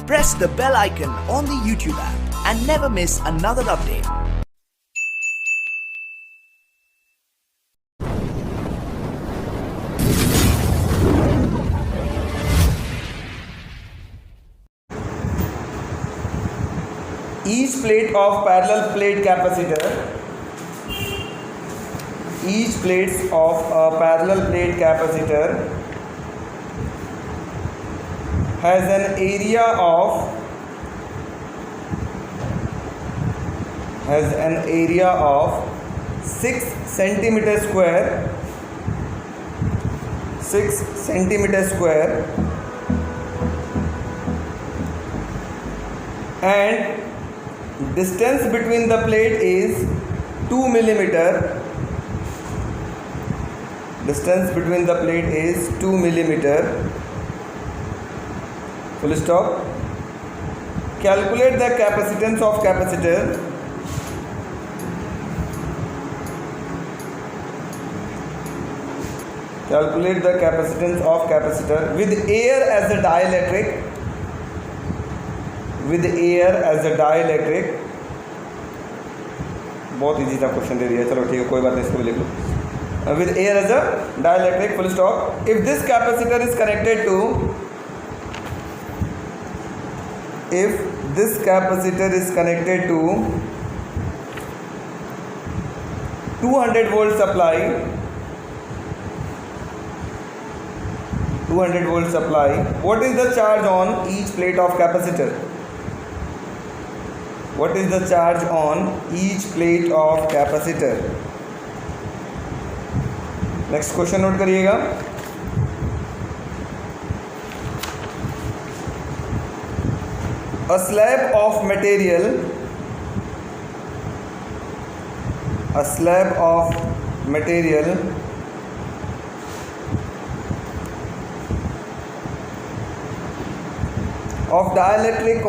Press the bell icon on the YouTube app and never miss another update. Each plate of parallel plate capacitor, each plates of a parallel plate capacitor has an area of 6 centimeter square, 6 centimeter square, and distance between the plate is 2 millimeter. Distance between the plate is 2 millimeter. Full stop. Calculate the capacitance of capacitor. Calculate the capacitance of capacitor with air as a dielectric. With air as a dielectric. बहुत easy था question दे दिया, चलो ठीक है कोई बात नहीं, इसको भी लिख लो. With air as a dielectric, full stop. If this capacitor is connected to 200 volt supply, 200 volt supply, what is the charge on each plate of capacitor? What is the charge on each plate of capacitor? Next question note करिएगा. A slab of material of dielectric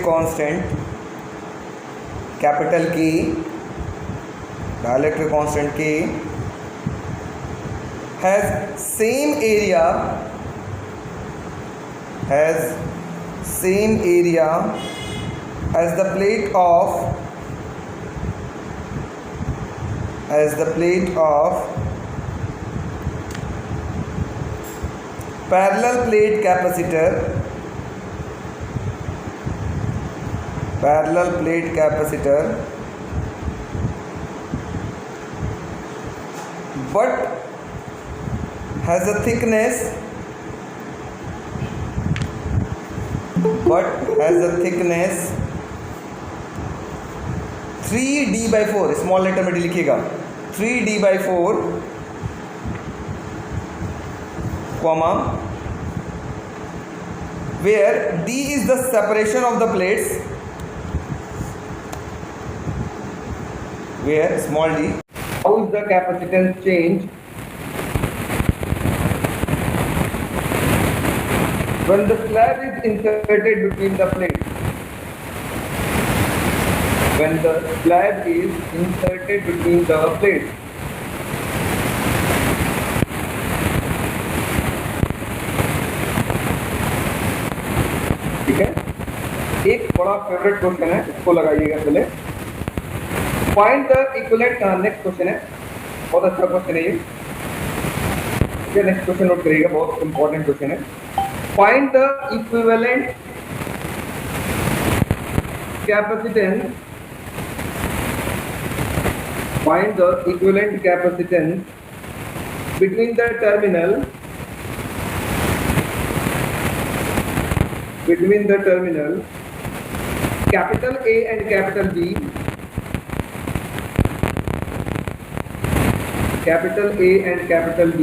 constant capital K, dielectric constant K, has same area as the plate of parallel plate capacitor, but has a thickness 3d/4, small letter में D लिखिएगा, 3d/4, comma, where d is the separation of the plates, where small d. How is the capacitance change when the slab is inserted between the plates? When the slab is inserted between the plates. ठीक है, एक बड़ा favourite question है, इसको लगाइएगा पहले. Find the equivalent, next question है, बहुत अच्छा क्वेश्चन है ये. नेक्स्ट क्वेश्चन नोट करिएगा, बहुत इंपॉर्टेंट क्वेश्चन है. Find the equivalent capacitance between the terminal capital A and capital B,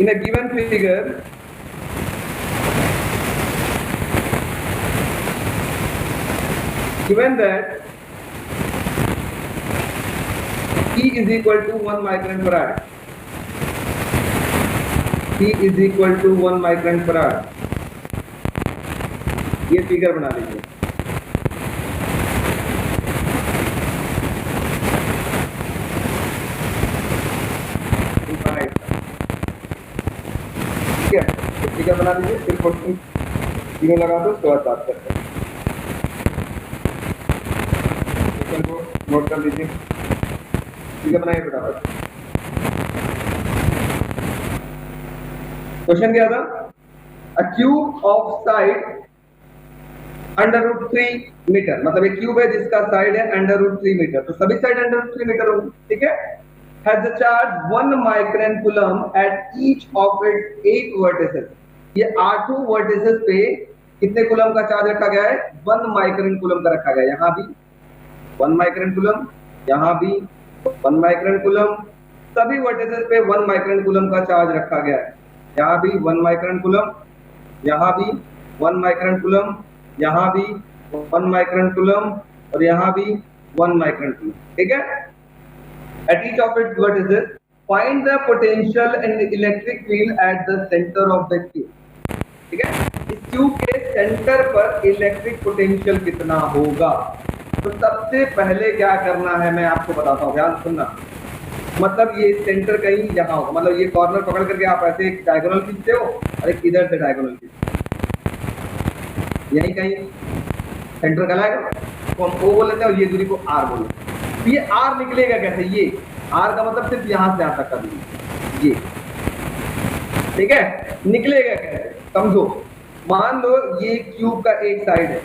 in a given figure. Given that E is equal to 1 microfarad, ये figure बना लीजिए. फिगर बना लीजिए, फिर क्वेश्चन तीनों लगा दो, उसके बाद बात करते हैं। क्वेश्चन को नोट कर लीजिए, फिगर बनाइए फटाफट। क्वेश्चन क्या था? A cube of side √3 metre, मतलब एक क्यूब है जिसका साइड है √3 मीटर, तो सभी साइड √3 मीटर होंगी, ठीक है। Has the charge 1 micron coulomb at each of its 8 vertices, ये 8 वर्टिसेस पे कितने कूलम का चार्ज रखा गया है? 1 माइक्रोन कूलम का रखा गया है। यहाँ भी 1 माइक्रोन कूलम, यहाँ भी 1 माइक्रोन कूलम, सभी वर्टिसेस पे 1 माइक्रोन कूलम का चार्ज रखा गया है। यहाँ भी 1 माइक्रोन कूलम, यहाँ भी 1 माइक्रोन कूलम, यहाँ भी 1 माइक्रोन कूलम और यहाँ भी 1 माइक्रोन कूलम, ठीक है। At each of its vertices, find the potential and electric field at the center of the cube, ठीक है। इस क्यूब के सेंटर पर इलेक्ट्रिक पोटेंशियल कितना होगा? तो सबसे पहले क्या करना है मैं आपको बताता हूँ, ध्यान सुनना। मतलब ये सेंटर कहीं यहाँ होगा, मतलब ये कॉर्नर पकड़ करके आप ऐसे एक डायगोनल खींचते हो और एक इधर से डायगोनल खींचते हो, यही कहीं सेंटर कहलाएगा, तो हम O बोल लेते हैं और ये दूरी को R बोल लेते हैं। तो ये R निकलेगा कैसे? ये R का मतलब सिर्फ यहां से यहां तक का दूरी, ये, ठीक है। निकलेगा कैसे समझो। मान लो ये क्यूब का एक साइड है,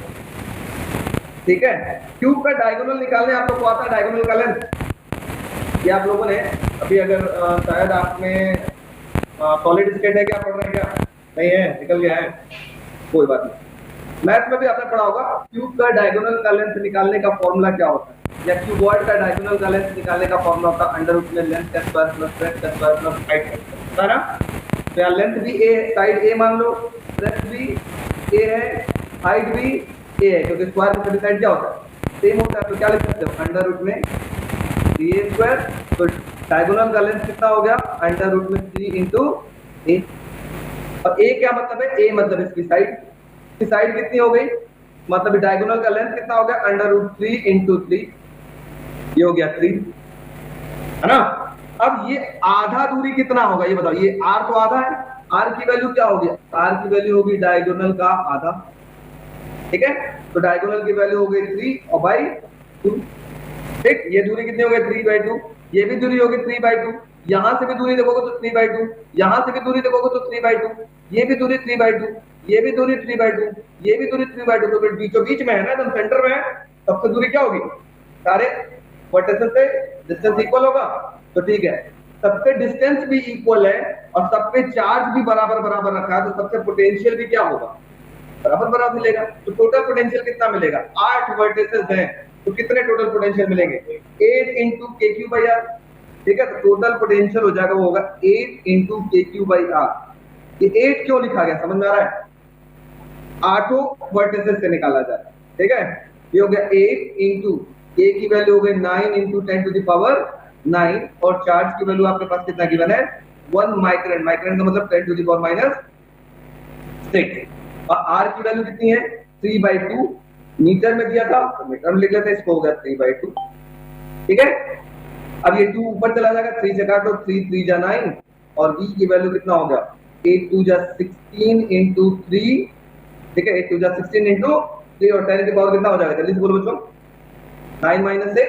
ठीक है। क्यूब का डायगोनल निकालने आप लोग को आता है, डायगोनल का लेंथ। ये आप लोगों ने अभी अगर शायद आप में सॉलिड स्टेट है, क्या पढ़ रहे हैं? क्या नहीं है? निकल गया है, कोई बात नहीं। मैथ में भी आपने पढ़ा होगा क्यूब का डायगोनल का लेंथ निकालने का फॉर्मूला क्या होता है, या क्यूबॉइड का डायगोनल का लेंथ निकालने का फॉर्मूला होता है √में लेंथ का स्क्वायर प्लस ब्रेड्थ का स्क्वायर प्लस हाइट का स्क्वायर, है ना। तो यहाँ लेंथ भी ए है, साइड ए मान लो, ब्रेड्थ भी ए है, हाइट भी ए है, क्योंकि स्क्वायर में सभी साइड क्या होता है? सेम होता है। तो क्या लिख सकते हो? √में 3a²। तो डायगोनल का लेंथ कितना हो गया? √में 3 इंटू ए। और ए क्या मतलब है? ए मतलब इसकी साइड, की साइड कितनी हो गई? मतलब डायगोनल का लेंथ कितना हो गया? √3 इंटू 3, ये हो गया 3, है ना। अब ये आधा दूरी कितना होगा ये बताओ। ये R तो आधा है, R की वैल्यू क्या होगी? R की वैल्यू होगी डायगोनल का आधा, ठीक है। तो डायगोनल की वैल्यू हो गई 3 और बाई 2, ठीक। ये दूरी कितनी हो गई? 3/2। ये भी दूरी होगी 3/2। यहां से भी दूरी देखोगे तो 3/2, यहां से भी दूरी देखोगे तो 3/2, ये भी दूरी 3/2, ये भी दूरी 3/2, ये भी दूरी 3/2। तो बीचों बीच में है ना, एकदम सेंटर में है, सबसे दूरी क्या होगी? सारे वर्टिसेस से डिस्टेंस इक्वल होगा, तो ठीक है। सबके डिस्टेंस भी इक्वल है और सब पे चार्ज भी बराबर बराबर रखा है, तो सबसे पोटेंशियल भी क्या होगा? बराबर बराबर मिलेगा। तो टोटल पोटेंशियल कितना मिलेगा? 8 वर्टिसेस हैं, तो कितने टोटल पोटेंशियल मिलेंगे? 8 इंटू KQ/R, ठीक है। तो टोटल पोटेंशियल हो जाएगा, वो होगा 8 इंटू KQ/R। ये 8 क्यों लिखा गया समझ में आ रहा है? 8 वर्टिसेस से निकाला जाए, ठीक है। ये हो गया 8 इंटू K की वैल्यू हो गई 9 इंटू 10⁻9 और चार्ज की वैल्यू आपके पास कितना गिवन है? 1 माइक्रोन। माइक्रोन का मतलब 10⁻⁶। और R की वैल्यू कितनी है? 3/2 मीटर में दिया था, तो मीटर में लिख लेते हैं, इसको हो गया 3/2, ठीक है। अब ये 2 ऊपर चला जाएगा, 3 से काटो, 3 3 जा 9 और V की वैल्यू कितना हो गया? 8 2 जा 16 इंटू 3, ठीक है। 8 2 जा 16 इंटू 3 और 10 की पावर कितना हो जाएगा? जल्दी से बोलो बच्चों। 9 - 6,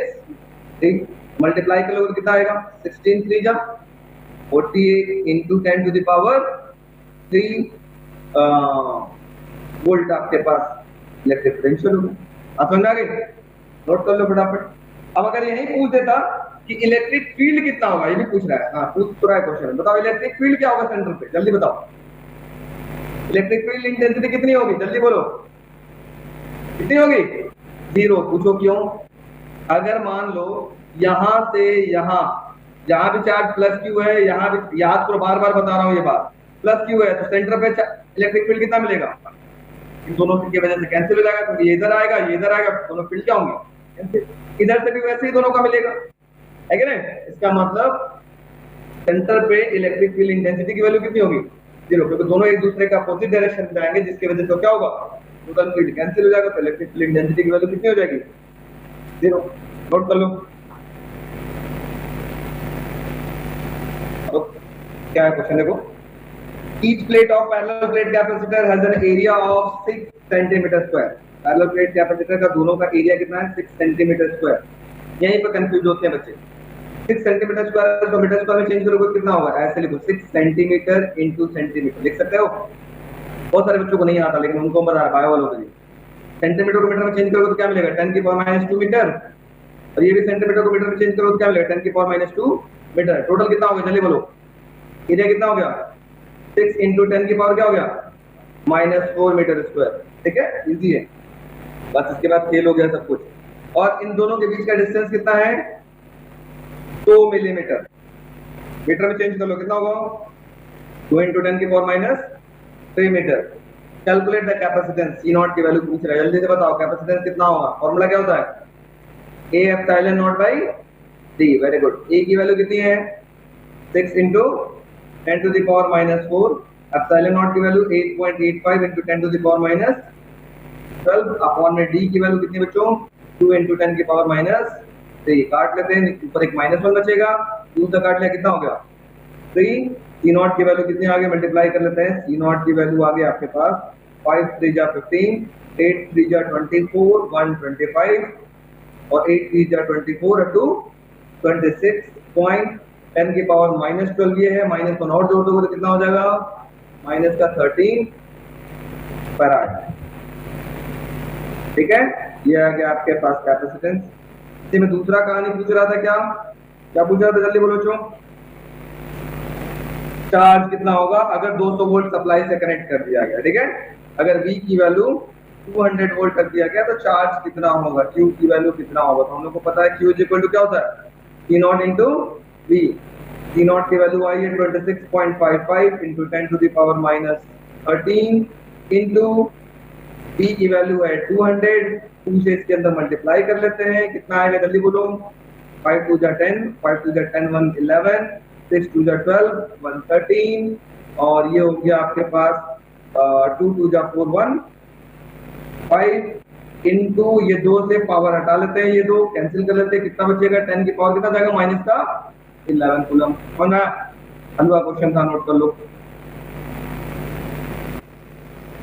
ठीक। मल्टीप्लाई कर लो तो कितना आएगा? 16 3 जा 48 इंटू 10⁻³ वोल्ट आपके पास इलेक्ट्रिक पोटेंशियल होगा। आप समझ आ गए? नोट कर लो फटाफट। अब अगर यही पूछ देता कि इलेक्ट्रिक फील्ड कितना होगा, ये भी पूछ रहा है, हाँ पूछ रहा है क्वेश्चन, बताओ इलेक्ट्रिक फील्ड क्या होगा सेंटर पे, जल्दी बताओ। इलेक्ट्रिक फील्ड इंटेंसिटी कितनी होगी? जल्दी बोलो, कितनी होगी? 0। पूछो क्यों? अगर मान लो यहां से यहां, जहां भी चार्ज प्लस क्यू है, यहां भी, याद करो बार बार बता रहा हूं ये बात, प्लस क्यू है, तो सेंटर पे इलेक्ट्रिक फील्ड कितना मिलेगा? इन दोनों की वजह से कैंसिल हो जाएगा, क्योंकि ये इधर आएगा, ये इधर आएगा, दोनों फील्ड क्या होंगे? इधर से भी वैसे ही दोनों का मिलेगा, है कि नहीं? इसका मतलब सेंटर पे इलेक्ट्रिक फील्ड इंटेंसिटी की वैल्यू कितनी होगी? 0, क्योंकि दोनों एक दूसरे का अपोजिट डायरेक्शन में जाएंगे, जिसकी वजह से क्या होगा? टोटल फील्ड कैंसिल हो जाएगा, तो इलेक्ट्रिक फील्ड इंटेंसिटी की वैल्यू कितनी हो जाएगी? 0। नोट कर लो। अब क्या है क्वेश्चन देखो, Each plate of parallel plate capacitor has an area of 6 centimeter square. Parallel plate capacitor का दोनों का एरिया कितना है? 6 सेंटीमीटर स्क्वायर. यहीं पर कंफ्यूज होते हैं बच्चे. 6 सेंटीमीटर स्क्वायर को मीटर स्क्वायर में चेंज करोगे कितना होगा? ऐसे लिखो 6 सेंटीमीटर इंटू सेंटीमीटर. लिख सकते हो? बहुत सारे बच्चों को नहीं आता, लेकिन उनको बता रहा बायो वालों के लिए. सेंटीमीटर को मीटर में चेंज करोगे तो क्या मिलेगा? 10 की पावर -2 मीटर. और ये भी सेंटीमीटर को मीटर में चेंज करोगे तो क्या मिलेगा? 10 की पावर -2 मीटर. टोटल कितना हो गया? जल्दी बोलो. एरिया कितना हो गया? 6 इंटू 10 की पावर क्या हो गया? -4 मीटर स्क्वायर. ठीक है, इजी है. बस इसके बाद फेल हो गया सब कुछ. और इन दोनों के बीच का डिस्टेंस कितना है? 2 मिलीमीटर. मीटर में चेंज कर लो कितना होगा? 2 इंटू 10 की power -3 metre. Calculate the capacitance. C naught की वैल्यू पूछ रहा है, जल्दी से बताओ कैपेसिटेंस कितना होगा? फॉर्मूला क्या होता है? A epsilon not by D. Very good. A की वैल्यू कितनी है? 6 into 10 to the power -4. Epsilon not की value 8.85 into 10 to the power -12 upon में D की वैल्यू कितनी बच्चों? 2 इंटू 10 की पावर -3. काट लेते हैं, ऊपर एक -1 बचेगा. 2 से काट लिया कितना हो गया? 3. C नॉट की वैल्यू कितनी आ गई? मल्टीप्लाई कर लेते हैं. C नॉट की वैल्यू आ गई आपके पास 5 3 जा 15, 8 3 जा 24, 1 25 और 8 3 जा 24 टू 26.10 की पावर -12. ये है -1 और जोड़ दोगे तो कितना हो जाएगा? -13 फैराड. ठीक है, ये आ गया आपके पास कैपेसिटेंस. इसी में दूसरा कहानी पूछ रहा था. क्या पूछ रहा था? जल्दी बोलो बच्चों. चार्ज कितना होगा अगर 200 वोल्ट सप्लाई से कनेक्ट कर दिया गया? ठीक है, अगर V की वैल्यू 200 वोल्ट कर दिया गया तो चार्ज कितना होगा? Q की वैल्यू कितना होगा? तो हम लोग को पता है Q इक्वल टू क्या होता है? C naught into V. C naught की वैल्यू आई है 26.55 into 10 to the power -13 into V की वैल्यू है 200. 2 से इसके अंदर मल्टीप्लाई कर लेते हैं. कितना आएगा? जल्दी बोलो. 5 2 जा 10, 5 2 जा 10, 1 11, 6 2 जा 12, 1 13 और ये हो गया आपके पास 2 2 जा 4, 1 5 इंटू ये 2 से पावर हटा लेते हैं, ये 2 कैंसिल कर लेते हैं. कितना बचेगा? 10 की पावर कितना जाएगा? -11 कूलम. होना हलवा क्वेश्चन था, नोट कर लो.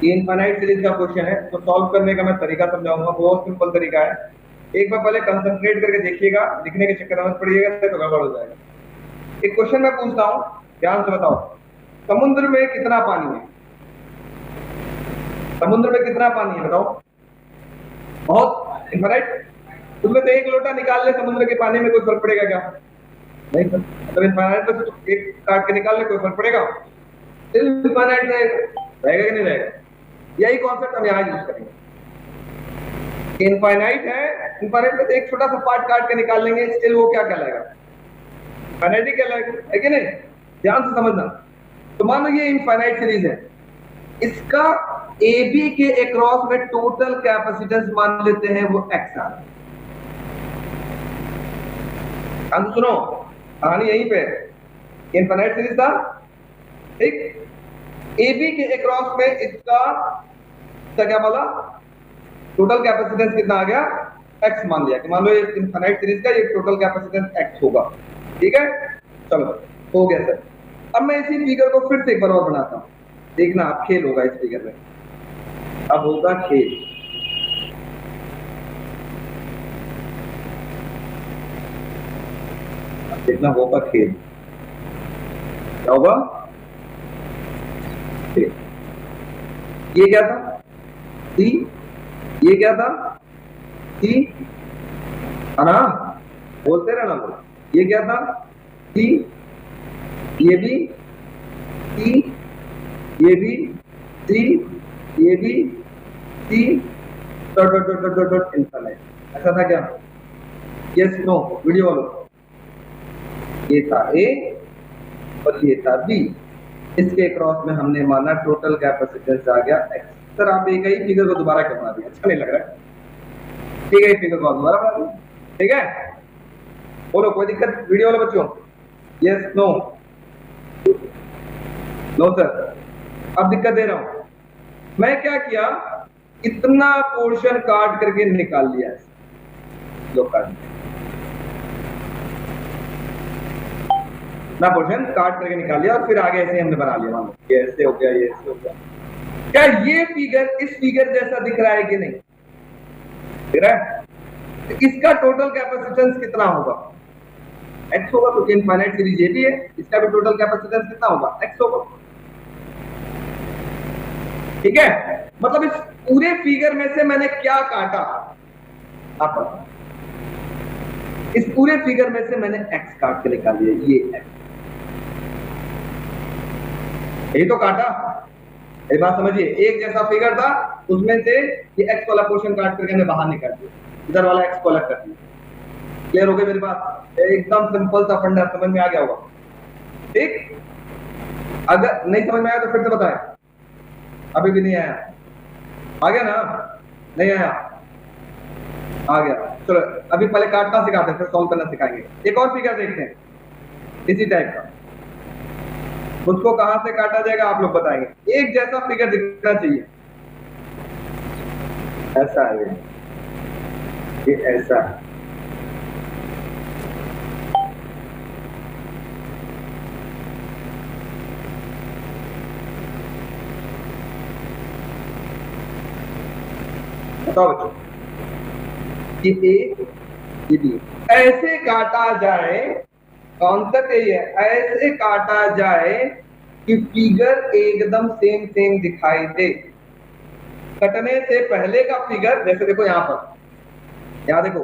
ये इनफाइनाइट सीरीज का क्वेश्चन है, तो सॉल्व करने का मैं तरीका समझाऊंगा. बहुत सिंपल तरीका है. एक बार पहले कंसंट्रेट करके देखिएगा, लिखने के चक्कर में मत पड़िएगा तो गड़बड़ हो जाएगा. एक क्वेश्चन मैं पूछता हूं, ध्यान से बताओ. समुद्र में कितना पानी है? समुद्र में कितना पानी है बताओ? बहुत. इनफाइनाइट. तुमने तो एक लोटा निकाल ले समुद्र के पानी में, कोई फर्क पड़ेगा क्या? नहीं सर. मतलब इनफाइनाइट तो एक काट के निकाल ले, कोई फर्क पड़ेगा? इनफाइनाइट रहेगा कि नहीं रहेगा? यही कॉन्सेप्ट हम यहाँ यूज करेंगे. इनफाइनाइट है, इनफाइनाइट में एक छोटा सा पार्ट काट के निकाल लेंगे, स्टिल वो क्या कहलाएगा? इनफाइनाइट ही कहलाएगा, है कि नहीं? ध्यान से समझना. तो मान लो ये इनफाइनाइट सीरीज है, इसका AB के अक्रॉस में टोटल कैपेसिटेंस मान लेते हैं वो X आ. सुनो, कहानी यहीं पे. इनफाइनाइट सीरीज था, ठीक. AB के अक्रॉस में इसका क्या बोला? टोटल कैपेसिटेंस कितना आ गया? X मान लिया कि मान लो ये इनफाइनाइट सीरीज का ये टोटल कैपेसिटेंस X होगा. ठीक है, चलो हो गया सर. अब मैं इसी फिगर को फिर से एक बार और बनाता हूं. देखना आप, खेल होगा इस फिगर में. अब होगा खेल. देखना होगा खेल. क्या होगा? खेल. ये क्या था? C. ये क्या था? C. ना बोलते रहना बोल. ये क्या था? C. ये भी C. ये भी C. ये भी C. Dot dot dot dot dot infinite. ऐसा था क्या? यस नो वीडियो वालों. ये था A और ये था B. इसके क्रॉस में हमने माना टोटल कैपेसिटेंस आ गया X. सर आप एक ही फिगर को दोबारा क्यों बना दिया? अच्छा नहीं लग रहा है. ठीक है, फिगर को दोबारा बना दिया. ठीक है, बोलो कोई दिक्कत वीडियो वाले बच्चों? Yes no? No sir. अब दिक्कत दे रहा हूं. मैं क्या किया, इतना पोर्शन काट करके निकाल लिया. लो काट. मैं पोर्शन काट करके निकाल लिया और फिर आगे ऐसे हमने बना लिया, मान लो ये ऐसे हो गया, ये ऐसे हो गया। क्या ये फिगर इस फिगर जैसा दिख रहा है कि नहीं? दिख रहा है? तो इसका टोटल कैपेसिटेंस कितना होगा? एक्स होगा, क्योंकि इनफाइनाइट सीरीज ये भी है, इसका भी टोटल कैपेसिटेंस कितना होगा? एक्स होगा। ठीक है, मतलब इस पूरे फिगर में से मैंने क्या काटा? आप बताओ। इस पूरे फिगर में से मैंने एक्स काट के निकाल दिया, ये एक्स, यही तो काटा। ये बात समझिए, एक जैसा फिगर था, उसमें से ये एक्स वाला पोर्शन काट करके हमने बाहर निकाल दिया, इधर वाला एक्स को अलग कर दिया। क्लियर हो गई मेरी बात? एकदम सिंपल सा फंडा, समझ में आ गया होगा। ठीक, अगर नहीं समझ में आया तो फिर से बताएं। अभी भी नहीं आया? आ गया ना? नहीं आया? आ गया। चलो अभी पहले काटना सिखाते हैं, फिर सॉल्व करना सिखाएंगे। एक और फिगर देखते हैं इसी टाइप का, उसको कहां से काटा जाएगा आप लोग बताएंगे। एक जैसा फिगर दिखना चाहिए, ऐसा है ये ऐसा है। बताओ बच्चों, ये ए, ये बी, ऐसे काटा जाए, कॉन्सेप्ट यही है, ऐसे काटा जाए कि फिगर एकदम सेम सेम दिखाई दे। कटने से पहले का फिगर, जैसे देखो यहां पर, यहां देखो,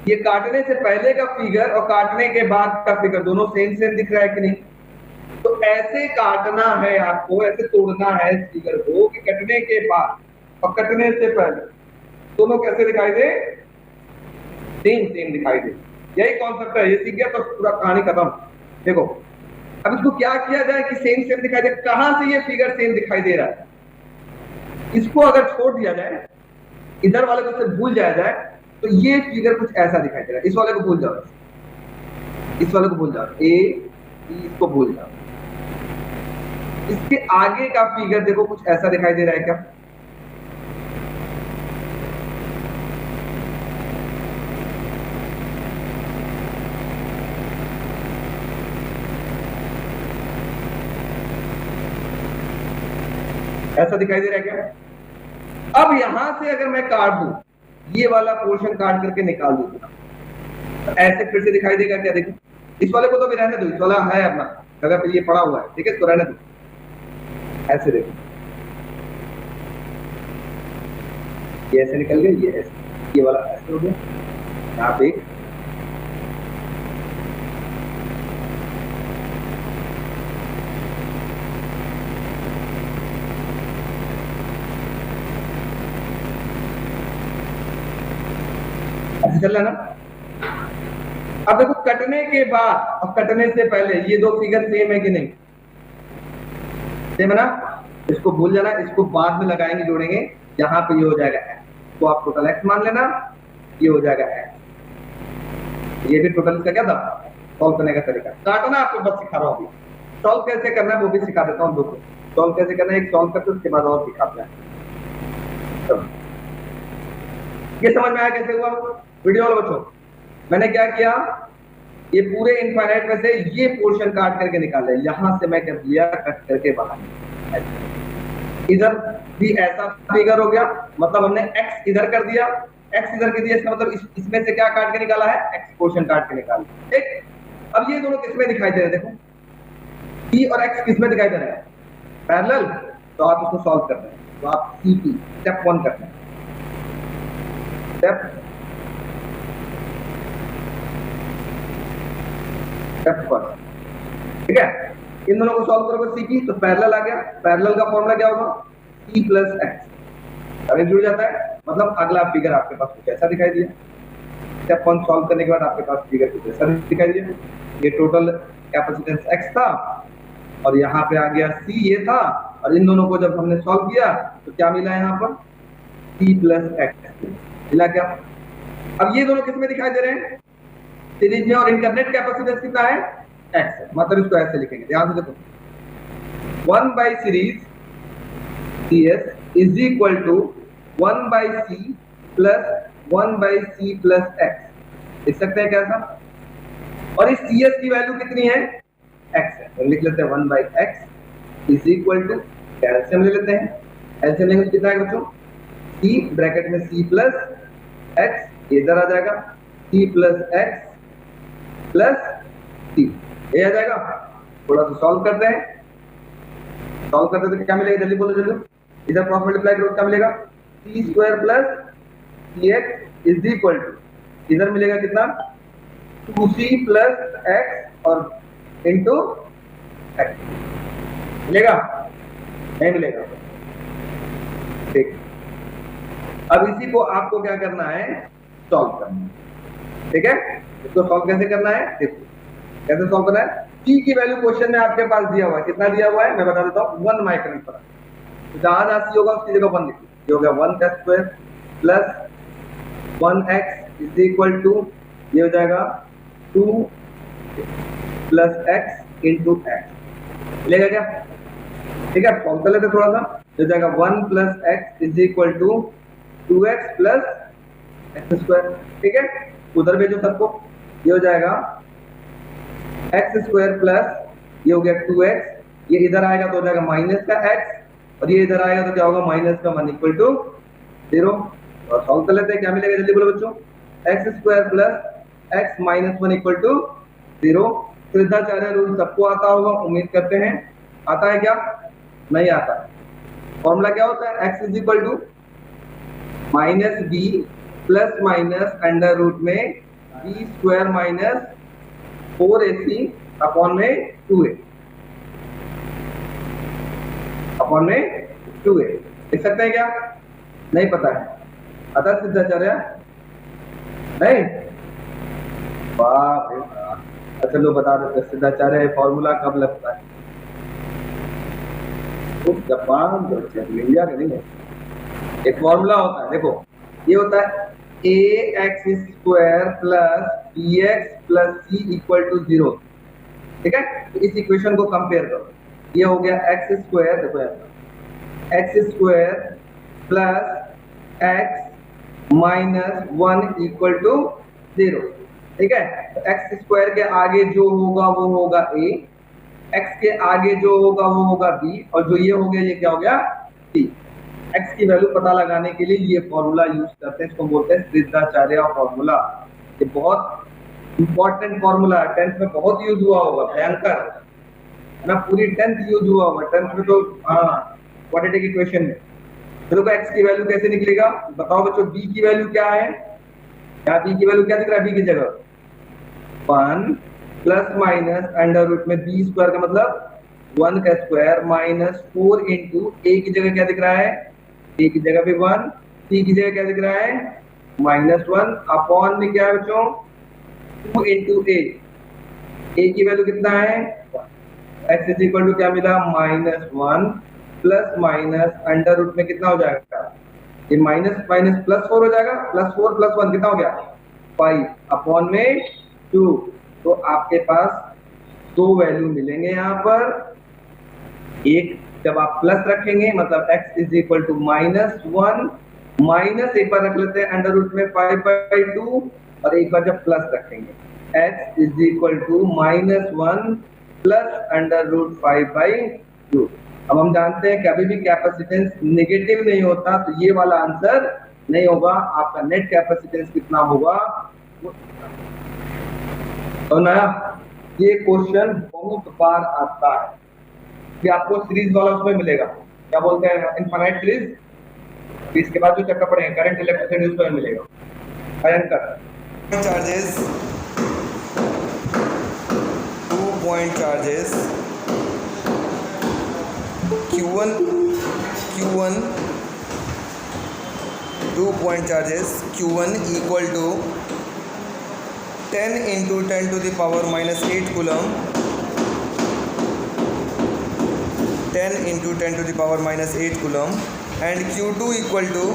ये काटने से पहले का फिगर और काटने के बाद का फिगर दोनों सेम सेम दिख रहा है कि नहीं? तो ऐसे काटना है आपको, ऐसे तोड़ना है इस फिगर को कि कटने के बाद और कटने से पहले दोनों कैसे दिखाई दे? सेम सेम दिखाई दे। यही कॉन्सेप्ट है, ये सीख गया तो पूरा कहानी खत्म। देखो अब इसको क्या किया जाए कि सेम सेम दिखाई दे? कहां से ये फिगर सेम दिखाई दे रहा है? इसको अगर छोड़ दिया जाए, इधर वाले को सिर्फ भूल जाया जाए, तो ये फिगर कुछ ऐसा दिखाई दे रहा है। इस वाले को भूल जाओ, इस वाले को भूल जाओ, ए इसको भूल जाओ। इसके आगे का फिगर देखो कुछ ऐसा दिखाई दे रहा है क्या? ऐसा दिखाई दे रहा है क्या? अब यहां से अगर मैं काट दूं, ये वाला पोर्शन काट करके निकाल दूं, तो ऐसे फिर से दिखाई देगा क्या? देखो इस वाले को तो भी रहने दो, इस वाला है अपना जगह पे, ये पड़ा हुआ है, ठीक है, इसको रहने दो। ऐसे देखो, ये ऐसे निकल गया, ये ऐसे, ये वाला ऐसे हो गया, यहाँ पे ऐसे चल रहा है ना। अब देखो कटने के बाद और कटने से पहले ये दो फिगर सेम है कि नहीं? सेम है ना? इसको भूल जाना, इसको बाद में लगाएंगे, जोड़ेंगे, यहाँ पे ये हो जाएगा एक्स, तो आप टोटल एक्स मान लेना, ये हो जाएगा एक्स। ये भी टोटल इसका क्या था? सॉल्व करने का तरीका। काटना आपको बस सिखा रहा हूँ, अभी सॉल्व कैसे करना है वो भी सिखा देता हूँ। दोस्तों सॉल्व कैसे करना है, एक सॉल्व करते उसके बाद और सिखाते हैं। ये समझ में आया कैसे हुआ? वीडियो वाले बच्चों, मैंने क्या किया, ये पूरे इनफाइनाइट में से ये पोर्शन काट करके निकाले, यहां से मैं कर दिया कट करके बाहर। इधर भी ऐसा फिगर हो गया, मतलब हमने x इधर कर दिया, x इधर कर दिया, इसका मतलब इसमें से क्या काट के निकाला है? x पोर्शन काट के निकाला। ठीक, अब ये दोनों किसमें दिखाई दे रहे हैं? देखो c और x किसमें दिखाई दे रहे हैं? पैरेलल। तो आप इसको सॉल्व करते हैं, तो आप CP स्टेप 1 करते हैं, स्टेप ठीक है। इन दोनों को सॉल्व करोगे सीपी, तो पैरेलल आ गया। पैरेलल का फॉर्मूला क्या होगा? C plus x. अरे जुड़ जाता है, मतलब अगला फिगर आपके पास कुछ ऐसा दिखाई दिया। स्टेप 1 सॉल्व करने के बाद आपके पास फिगर कुछ ऐसा दिखाई दिया। ये टोटल कैपेसिटेंस एक्स था और यहाँ पे आ गया C, ये था, और इन दोनों को जब हमने सॉल्व किया तो क्या मिला यहाँ पर? C प्लस एक्स मिला क्या? अब ये दोनों किसमें दिखाई दे रहे हैं? सीरीज में, और इनका नेट कैपेसिटेंस कितना है? एक्स है, मतलब इसको ऐसे लिखेंगे, ध्यान से देखो, 1 by series CS is equal to 1 by C plus 1 by C plus X. लिख सकते हैं कैसा? और इस CS की वैल्यू कितनी है? एक्स है, तो लिख लेते हैं 1 by X is equal to, LCM ले लेते हैं, एलसीएम लेंगे तो कितना आएगा बच्चों, सी ब्रैकेट में सी प्लस एक्स, इधर आ जाएगा सी प्लस एक्स प्लस सी, ये आ जाएगा। थोड़ा सा सॉल्व करते हैं, सॉल्व करते हैं तो क्या मिलेगा, जल्दी बोलो जल्दी, इधर क्रॉस मल्टीप्लाई करो क्या मिलेगा, C square plus C X is equal to, इधर मिलेगा कितना 2c प्लस एक्स और इंटू एक्स, मिलेगा नहीं मिलेगा, ठीक। अब इसी को आपको क्या करना है, सॉल्व करना है, ठीक है। इसको सॉल्व कैसे करना है, देखो कैसे सॉल्व करना है। t की वैल्यू क्वेश्चन में आपके पास दिया हुआ है, कितना दिया हुआ है मैं बता देता हूँ, 1 माइक्रोन पर, तो जहां जहां c होगा उसकी जगह 1 लिखिए, ये हो गया 1 का square plus 1x is equal to, ये हो जाएगा 2 प्लस एक्स इंटू एक्स, मिलेगा क्या, ठीक है। सॉल्व कर लेते थोड़ा सा, हो जाएगा 1 plus X is equal to 2x plus X square, ठीक है। उधर भेजो सबको, ये हो जाएगा एक्स स्क्वायर प्लस ये हो गया 2x, ये इधर आएगा तो हो जाएगा माइनस का x, और ये इधर आएगा तो क्या होगा माइनस का 1 इक्वल टू 0। और सॉल्व कर लेते हैं, क्या मिलेगा जल्दी बोलो बच्चों, X square plus X minus 1 equal to 0। Siddhacharya rule सबको आता होगा, उम्मीद करते हैं, आता है क्या, नहीं आता। फॉर्मूला क्या होता है, X is equal to minus B plus minus under root में B square minus 4ac upon में 2a, अपॉन में 2a, लिख सकते हैं क्या, नहीं पता है, आता सिद्धाचार्य नहीं, वाह, अच्छा लो बता देते सिद्धाचार्य फॉर्मूला कब लगता है, तो जापान इंडिया का नहीं है, एक फॉर्मूला होता है, देखो ये होता है A X square plus B X plus C equal to 0, ठीक है। तो इस इक्वेशन को कंपेयर करो, ये हो गया एक्स स्क्वायर, देखो X square plus X minus 1 equal to 0, ठीक है। तो एक्स स्क्वायर के आगे जो होगा वो होगा a, एक्स के आगे जो होगा वो होगा b, और जो ये हो गया ये क्या हो गया c। x की वैल्यू पता लगाने के लिए ये फॉर्मूला यूज करते हैं, इसको बोलते हैं सिद्धाचार्य फॉर्मूला। ये बहुत इंपॉर्टेंट फॉर्मूला है, 10th में बहुत यूज हुआ होगा, भयंकर है ना, पूरी 10th यूज हुआ होगा, 10th में तो क्वाड्रेटिक इक्वेशन में। तो देखो x की वैल्यू कैसे निकलेगा, बताओ बच्चों, b की वैल्यू क्या है, यहाँ b की वैल्यू क्या दिख रहा है, b की जगह 1 प्लस माइनस अंडर रूट में b स्क्वायर का मतलब 1 का स्क्वायर माइनस 4 इंटू a की जगह क्या दिख रहा है, a की जगह पे 1, c की जगह क्या दिख रहा है -1, अपॉन में क्या है बच्चों 2 इंटू a की वैल्यू कितना है, x इज इक्वल टू क्या मिला -1 प्लस माइनस अंडर रूट में कितना हो जाएगा, ये माइनस माइनस प्लस 4 हो जाएगा, +4 + 1 कितना हो गया 5, अपॉन में 2। तो आपके पास दो वैल्यू मिलेंगे यहाँ पर, एक जब आप प्लस रखेंगे मतलब x is equal to -1 minus एक बार रख लेते हैं अंडर रूट में 5/2, और एक बार जब प्लस रखेंगे x is equal to -1 plus under root 5/2। अब हम जानते हैं कि अभी भी कैपेसिटेंस नेगेटिव नहीं होता, तो ये वाला आंसर नहीं होगा, आपका नेट कैपेसिटेंस कितना होगा। तो नया ये क्वेश्चन बहुत बार आता है, कि आपको सीरीज वाला उसमें मिलेगा, क्या बोलते हैं इनफाइनाइट सीरीज, इसके बाद जो चक्कर पड़ेगा करंट इलेक्ट्रिसिटी उसमें मिलेगा, भयंकर charges 2 point charges Q1 2 point charges Q1 equal to 10 into 10 to the power -8 coulomb, 10 into 10 to the power -8 coulomb, and Q2 equal to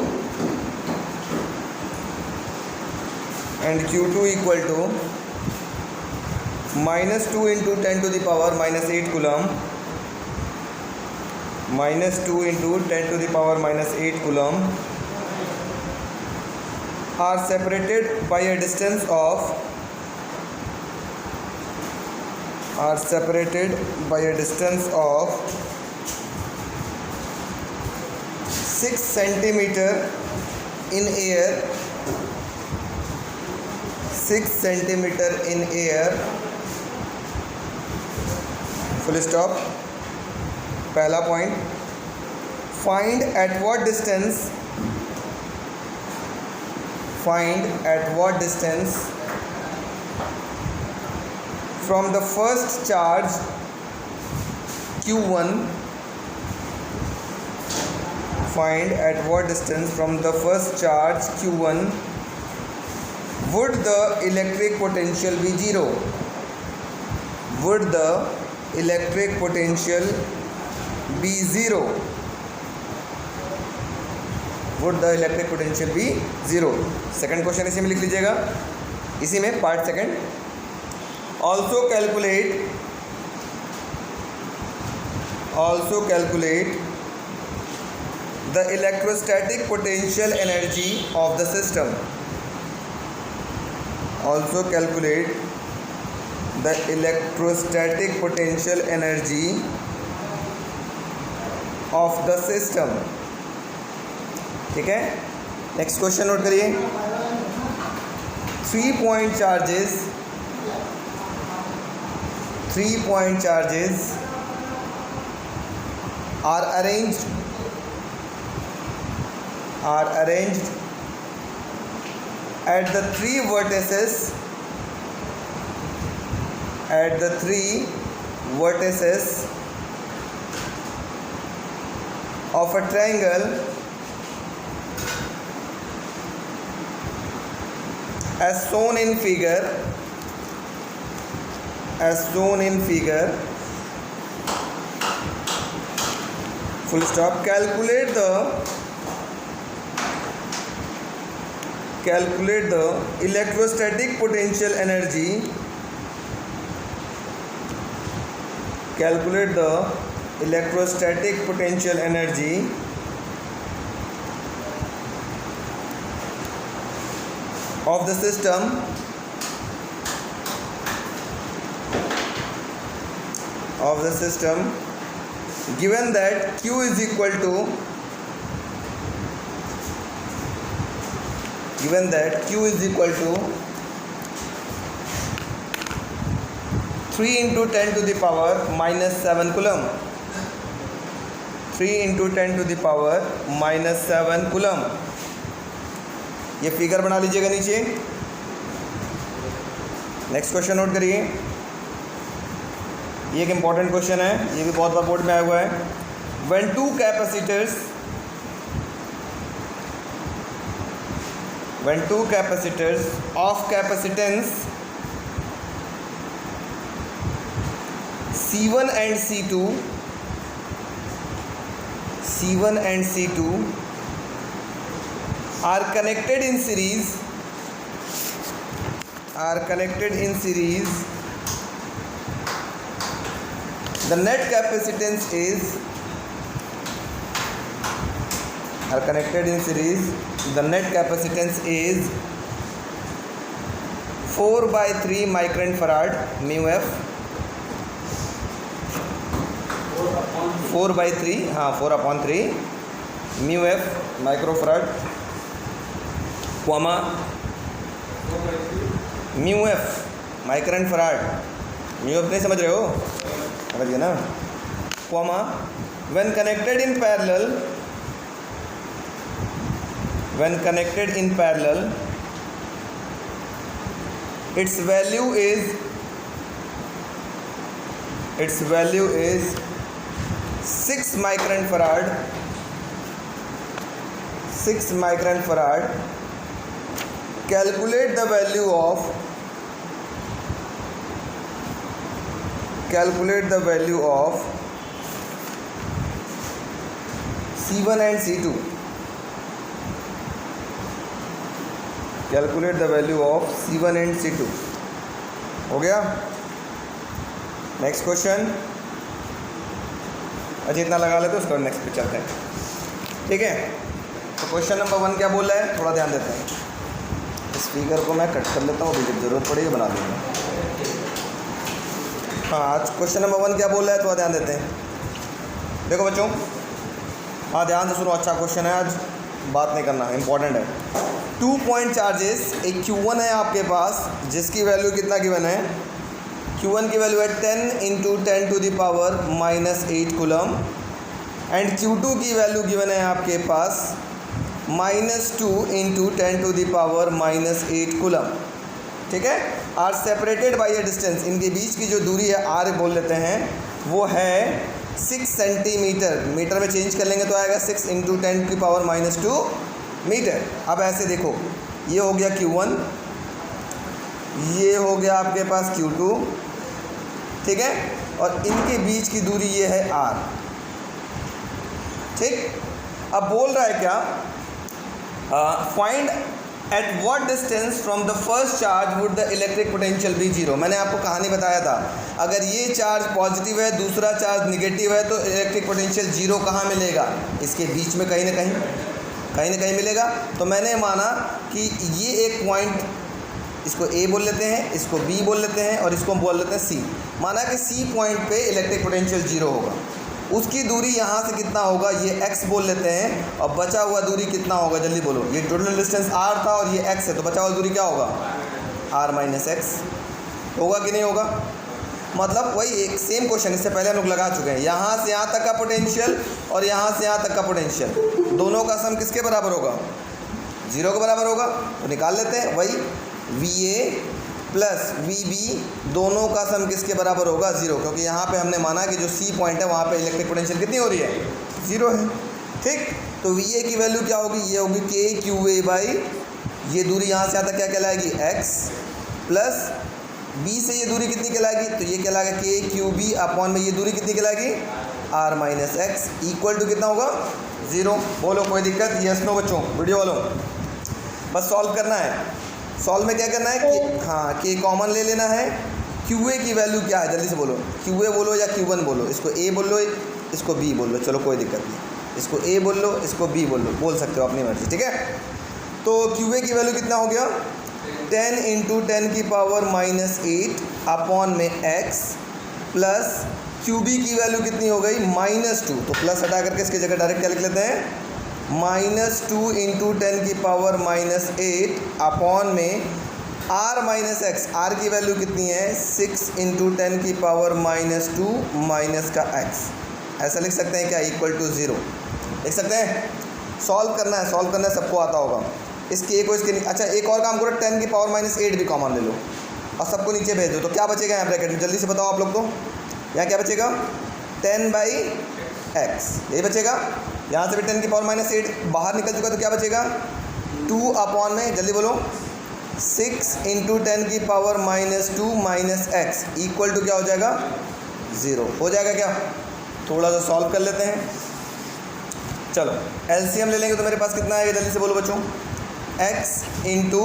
-2 into 10 to the power -8 coulomb, -2 into 10 to the power -8 coulomb are separated by a distance of are separated by a distance of 6 centimeter in air, 6 centimeter in air, full stop. पहला point, find at what distance from the first charge q1, find at what distance from the first charge q1 would the electric potential be zero? Would the electric potential be zero? Would the electric potential be zero? Second question इसी में लिख लीजिएगा, इसी में part second. Also calculate the electrostatic potential energy of the system. Also calculate the electrostatic potential energy of the system. ठीक है, next question note करिए. 3 point charges are arranged at the three vertices of a triangle as shown in figure. Full stop. Calculate the electrostatic potential energy. Calculate the electrostatic potential energy of the system given that Q is equal to 3 into 10 to the power minus 7 coulomb. 3 into 10 to the power minus 7 coulomb. ये figure बना लीजिएगा नीचे. Next question note करिए, ये एक important question है, ये भी बहुत बार बोर्ड में आया हुआ है. When two capacitors of capacitance C1 and C2 are connected in series, the net capacitance is the net capacitance is 4/3 microfarad mu f. 4/3 mu f microfarad comma mu f microfarad. mu f नहीं समझ रहे हो? समझ गए ना? comma when connected in parallel its value is 6 microfarad. Calculate the value of C1 and C2. Calculate the value of C1 and C2. हो गया? Next question. अच्छा इतना लगा लेते उसका नेक्स्ट पे चलते हैं. ठीक है, तो क्वेश्चन नंबर 1 क्या बोल रहा है, थोड़ा ध्यान देते हैं. स्पीकर को मैं कट कर लेता हूँ, अभी जब ज़रूरत पड़ेगी बना दूँगा. हाँ, आज क्वेश्चन नंबर 1 क्या बोल रहा है, थोड़ा ध्यान देते हैं। देखो बच्चों, हाँ ध्यान से सुनो, अच्छा क्वेश्चन है, आज बात नहीं करना, इंपॉर्टेंट है। 2 पॉइंट चार्जेस, एक Q1 है आपके पास जिसकी वैल्यू कितना गिवन है, Q1 की वैल्यू है 10 × 10⁻⁻8 कूलम एंड Q2 की वैल्यू गिवन है आपके पास -2 × 10⁻⁻8 कूलम। ठीक है, are separated by a distance, इनके बीच की जो दूरी है आर बोल लेते हैं, वो है 6 सेंटीमीटर। मीटर में चेंज कर लेंगे तो आएगा 6 × 10⁻2 मीटर। अब ऐसे देखो, ये हो गया Q1, ये हो गया आपके पास Q2, ठीक है, और इनके बीच की दूरी ये है R। ठीक, अब बोल रहा है क्या, find at what distance from the first charge would the electric potential be 0। मैंने आपको कहानी बताया था, अगर ये चार्ज पॉजिटिव है, दूसरा चार्ज निगेटिव है, तो इलेक्ट्रिक पोटेंशियल 0 कहाँ मिलेगा, इसके बीच में कहीं ना कहीं मिलेगा। तो मैंने माना कि ये एक पॉइंट, इसको A बोल लेते हैं, इसको B बोल लेते हैं और इसको हम बोल लेते हैं C। माना कि C पॉइंट पे इलेक्ट्रिक पोटेंशियल 0 होगा, उसकी दूरी यहाँ से कितना होगा, ये x बोल लेते हैं, और बचा हुआ दूरी कितना होगा, जल्दी बोलो। ये टोटल डिस्टेंस r था और ये x है, तो बचा हुआ दूरी क्या होगा, r - x होगा कि नहीं होगा। मतलब वही एक सेम क्वेश्चन, इससे पहले हम लोग लगा चुके हैं। यहाँ से यहाँ तक का पोटेंशियल और यहाँ से यहाँ तक का पोटेंशियल, दोनों का सम किसके बराबर होगा, 0 के बराबर होगा। तो निकाल लेते हैं, वही VA प्लस VB दोनों का सम किसके बराबर होगा, 0, क्योंकि यहाँ पे हमने माना कि जो C पॉइंट है वहाँ पे इलेक्ट्रिक पोटेंशियल कितनी हो रही है, 0 है। ठीक, तो VA की वैल्यू क्या होगी, ये होगी KQA बाई, ये दूरी यहाँ से यहाँ तक क्या कहलाएगी, x, प्लस B से ये दूरी कितनी कहलाएगी, तो ये कहलाएगा KQB अपॉन में ये दूरी कितनी कहलाएगी, R - x इक्वल टू कितना होगा, 0। बोलो कोई दिक्कत, यस नो बच्चों, वीडियो वालों, बस सॉल्व करना है। सॉल्व में क्या करना है कि हाँ, K कॉमन ले लेना है। QA की वैल्यू क्या है, जल्दी से बोलो, QA बोलो या Q1 बोलो, इसको A बोल लो, इसको B बोल लो, चलो कोई दिक्कत नहीं, इसको A बोल लो, इसको B बोल लो, बोल सकते हो अपनी मर्जी। ठीक है, तो QA की वैल्यू कितना हो गया, 10 × 10⁻8 अपॉन में x प्लस QB की वैल्यू कितनी हो गई, -2, तो प्लस हटा करके इसकी जगह डायरेक्ट क्या लिख लेते हैं, -2 × 10⁻8 अपॉन में r - x, r की वैल्यू कितनी है, 6 × 10⁻2 माइनस का x, ऐसा लिख सकते हैं क्या, इक्वल टू 0 लिख सकते हैं। सॉल्व करना है, सबको आता होगा। इसके एक और इसके, अच्छा एक और काम करो, 10⁻8 भी कॉमन ले लो और सबको नीचे भेज दो, तो क्या बचेगा यहाँ ब्रैकेट में, जल्दी से बताओ आप लोग। तो यहाँ क्या बचेगा, 10/x, यही बचेगा। यहाँ से भी 10⁻8 बाहर निकल चुका, तो क्या बचेगा, 2 अपॉन में, जल्दी बोलो, 6 × 10⁻2 माइनस x इक्वल टू क्या हो जाएगा, 0 हो जाएगा क्या। थोड़ा सा सॉल्व कर लेते हैं, चलो LCM ले लेंगे तो मेरे पास कितना आएगा, जल्दी से बोलो बच्चों, x इंटू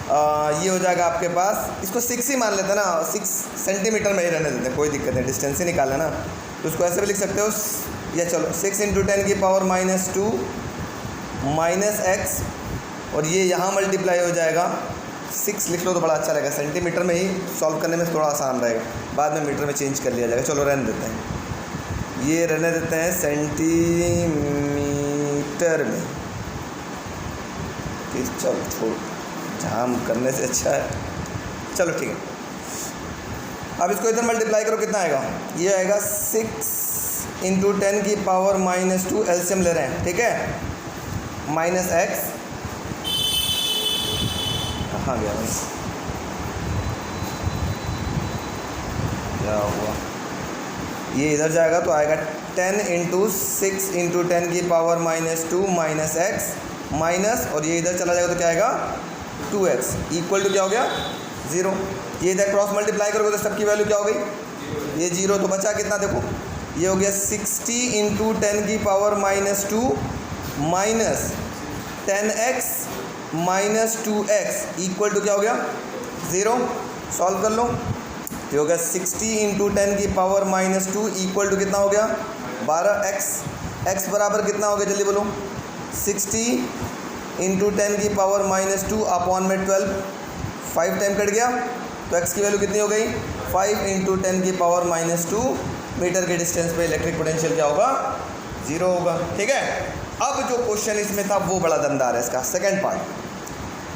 ये हो जाएगा आपके पास, इसको 6 ही मान लेते हैं ना, 6 सेंटीमीटर में ही रहने देते हैं, कोई दिक्कत नहीं, डिस्टेंस ही निकालना ना, तो उसको ऐसे भी लिख सकते हो, या चलो 6 × 10⁻2 माइनस x, और ये यहाँ मल्टीप्लाई हो जाएगा, 6 लिख लो तो बड़ा अच्छा रहेगा, सेंटीमीटर में ही सॉल्व करने में थोड़ा आसान रहेगा, बाद में मीटर में चेंज कर लिया जाएगा। चलो रहने देते हैं, ये रहने देते हैं सेंटीमीटर में, चलो छोड़, जाम करने से अच्छा है, चलो ठीक है। अब इसको इधर मल्टीप्लाई करो, कितना आएगा, ये आएगा 6 × 10⁻2 एलसीएम ले रहे हैं, ठीक है, माइनस x, कहाँ गया भाई, क्या हुआ, ये इधर जाएगा तो आएगा 10 × 6 × 10⁻2 माइनस x माइनस, और ये इधर चला जाएगा तो क्या आएगा, 2x इक्वल टू क्या हो गया, 0। ये इधर क्रॉस मल्टीप्लाई करोगे तो सबकी वैल्यू क्या हो गई, ये 0, तो बचा कितना, देखो ये हो गया 60 × 10⁻2 minus 10x minus 2x equal to क्या हो गया, 0। सॉल्व कर लो, ये हो गया 60 × 10⁻2 इक्वल टू कितना हो गया, 12x, x बराबर कितना हो गया, जल्दी बोलो, 60 × 10⁻2 अपॉन में 12, 5 टाइम कट गया, तो x की वैल्यू कितनी हो गई, 5 इंटू 10⁻⁻2 मीटर के डिस्टेंस पे इलेक्ट्रिक पोटेंशियल क्या होगा, 0 होगा। ठीक है, अब जो क्वेश्चन इसमें था वो बड़ा दमदार है। इसका सेकंड पार्ट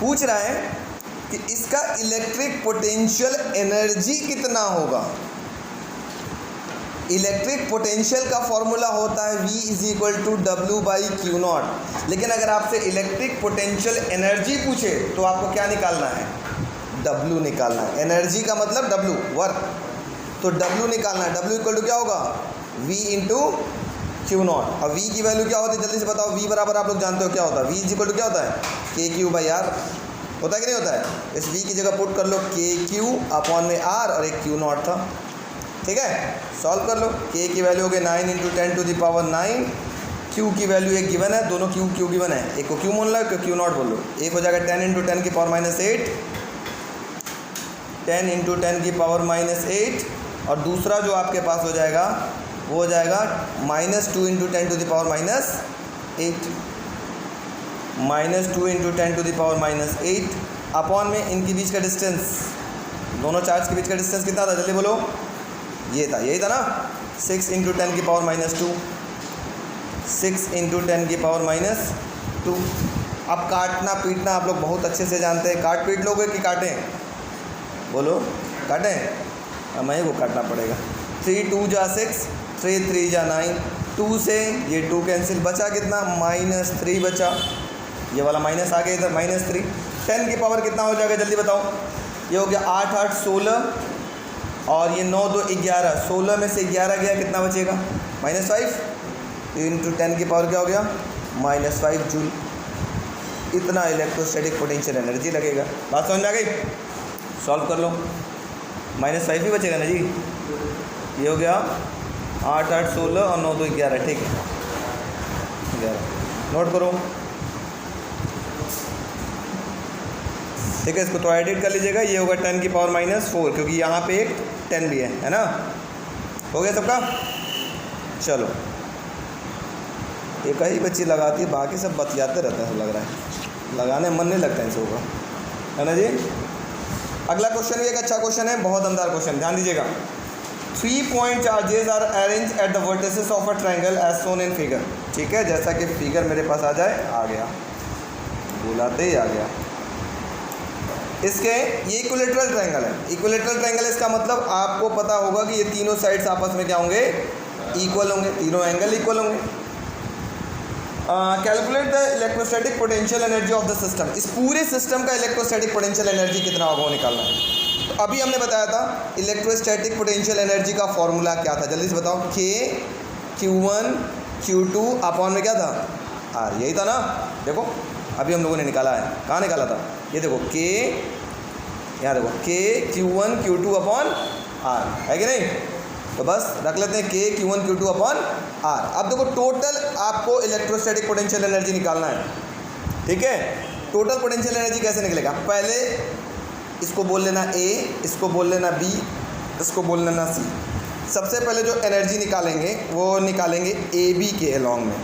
पूछ रहा है कि इसका इलेक्ट्रिक पोटेंशियल एनर्जी कितना होगा। इलेक्ट्रिक पोटेंशियल का फॉर्मूला होता है V is equal to W/Q0, लेकिन अगर आपसे इलेक्ट्रिक पोटेंशियल एनर्जी पूछे तो आपको क्या निकालना है, W निकालना है। एनर्जी का मतलब W, वर्क, तो W निकालना है। W इक्वल टू क्या होगा, V इंटू Q0। और V की वैल्यू क्या होती है, जल्दी से बताओ। V बराबर आप लोग जानते हो क्या होता है, V इज इक्वल टू क्या होता है, KQ/R, होता है कि नहीं होता है। इस V की जगह पुट कर लो KQ/R और एक Q0 था। ठीक है, सॉल्व कर लो। K की वैल्यू हो गई 9 इंटू 10⁹, Q की वैल्यू एक गिवन है, दोनों Q गिवन है, एक को Q बोल लो, एक को Q0 बोल लो। एक हो जाएगा 10 इंटू 10⁻8, 10 इंटू 10⁻8, और दूसरा जो आपके पास हो जाएगा वो हो जाएगा -2 इंटू 10⁻8, -2 इंटू 10⁻8 अपॉन में इनके बीच का डिस्टेंस, दोनों चार्ज के बीच का डिस्टेंस कितना था, जल्दी बोलो। ये था, यही था ना, 6 इंटू 10⁻2, 6 इंटू 10⁻2। अब काटना पीटना आप लोग बहुत अच्छे से जानते हैं। काट पीट लोगे कि काटें, बोलो काटें। अब मैं को काटना पड़ेगा। 3 2 जा 6, 3 3 जा 9, 2 से ये 2 कैंसिल, बचा कितना, -3 बचा। ये वाला माइनस आ गया इधर, -3। 10 की पावर कितना हो जाएगा, जल्दी बताओ। ये हो गया 8 8 16, और ये 9 2 11, 16 में से 11 गया, कितना बचेगा, -5 इंटू 10 की पावर क्या हो गया, -5 जूल। इतना इलेक्ट्रोस्टैटिक पोटेंशियल एनर्जी लगेगा। बात समझ में आ गई, सॉल्व कर लो। -5 ही बचेगा ना जी। ये हो गया 8 8 16 और 9 2 11, ठीक है, 11 नोट करो। ठीक है, इसको तो एडिट कर लीजिएगा। ये होगा 10 की पावर -4, क्योंकि यहाँ पे एक 10 भी है ना। हो गया सबका, चलो। एक ही बच्ची लगाती है, बाकी सब बतियाते रहते हैं, लग रहा है लगाने मन नहीं लगता इनसे, होगा है ना जी। अगला क्वेश्चन भी एक अच्छा क्वेश्चन है, बहुत दमदार क्वेश्चन, ध्यान दीजिएगा। 3 point charges are arrange at the vertices of a triangle as shown in figure. ठीक है, जैसा कि फिगर मेरे पास आ जाए, आ गया, बुलाते ही आ गया। इसके ये इक्विलेटरल ट्रायंगल है। इक्विलेटरल ट्रायंगल इसका मतलब आपको पता होगा कि ये तीनों साइड्स आपस में क्या होंगे, इक्वल होंगे, तीनों एंगल इक्वल होंगे। Calculate the electrostatic potential energy of the system. इस पूरे सिस्टम का इलेक्ट्रोस्टैटिक पोटेंशियल एनर्जी कितना होगा वो निकालना है। तो अभी हमने बताया था इलेक्ट्रोस्टैटिक पोटेंशियल एनर्जी का फॉर्मूला क्या था, जल्दी से बताओ। K Q1 Q2 अपॉन में क्या था, R, यही था ना। देखो अभी हम लोगों ने निकाला है, कहाँ निकाला था, ये देखो K, यहाँ देखो K Q1 Q2 upon R, है कि नहीं। तो बस रख लेते हैं K Q1 Q2 upon R। अब देखो टोटल आपको इलेक्ट्रोस्टैटिक पोटेंशियल एनर्जी निकालना है। ठीक है, टोटल पोटेंशियल एनर्जी कैसे निकलेगा, पहले इसको बोल लेना A, इसको बोल लेना B, इसको बोल लेना C। सबसे पहले जो एनर्जी निकालेंगे वो निकालेंगे AB के अलॉन्ग में,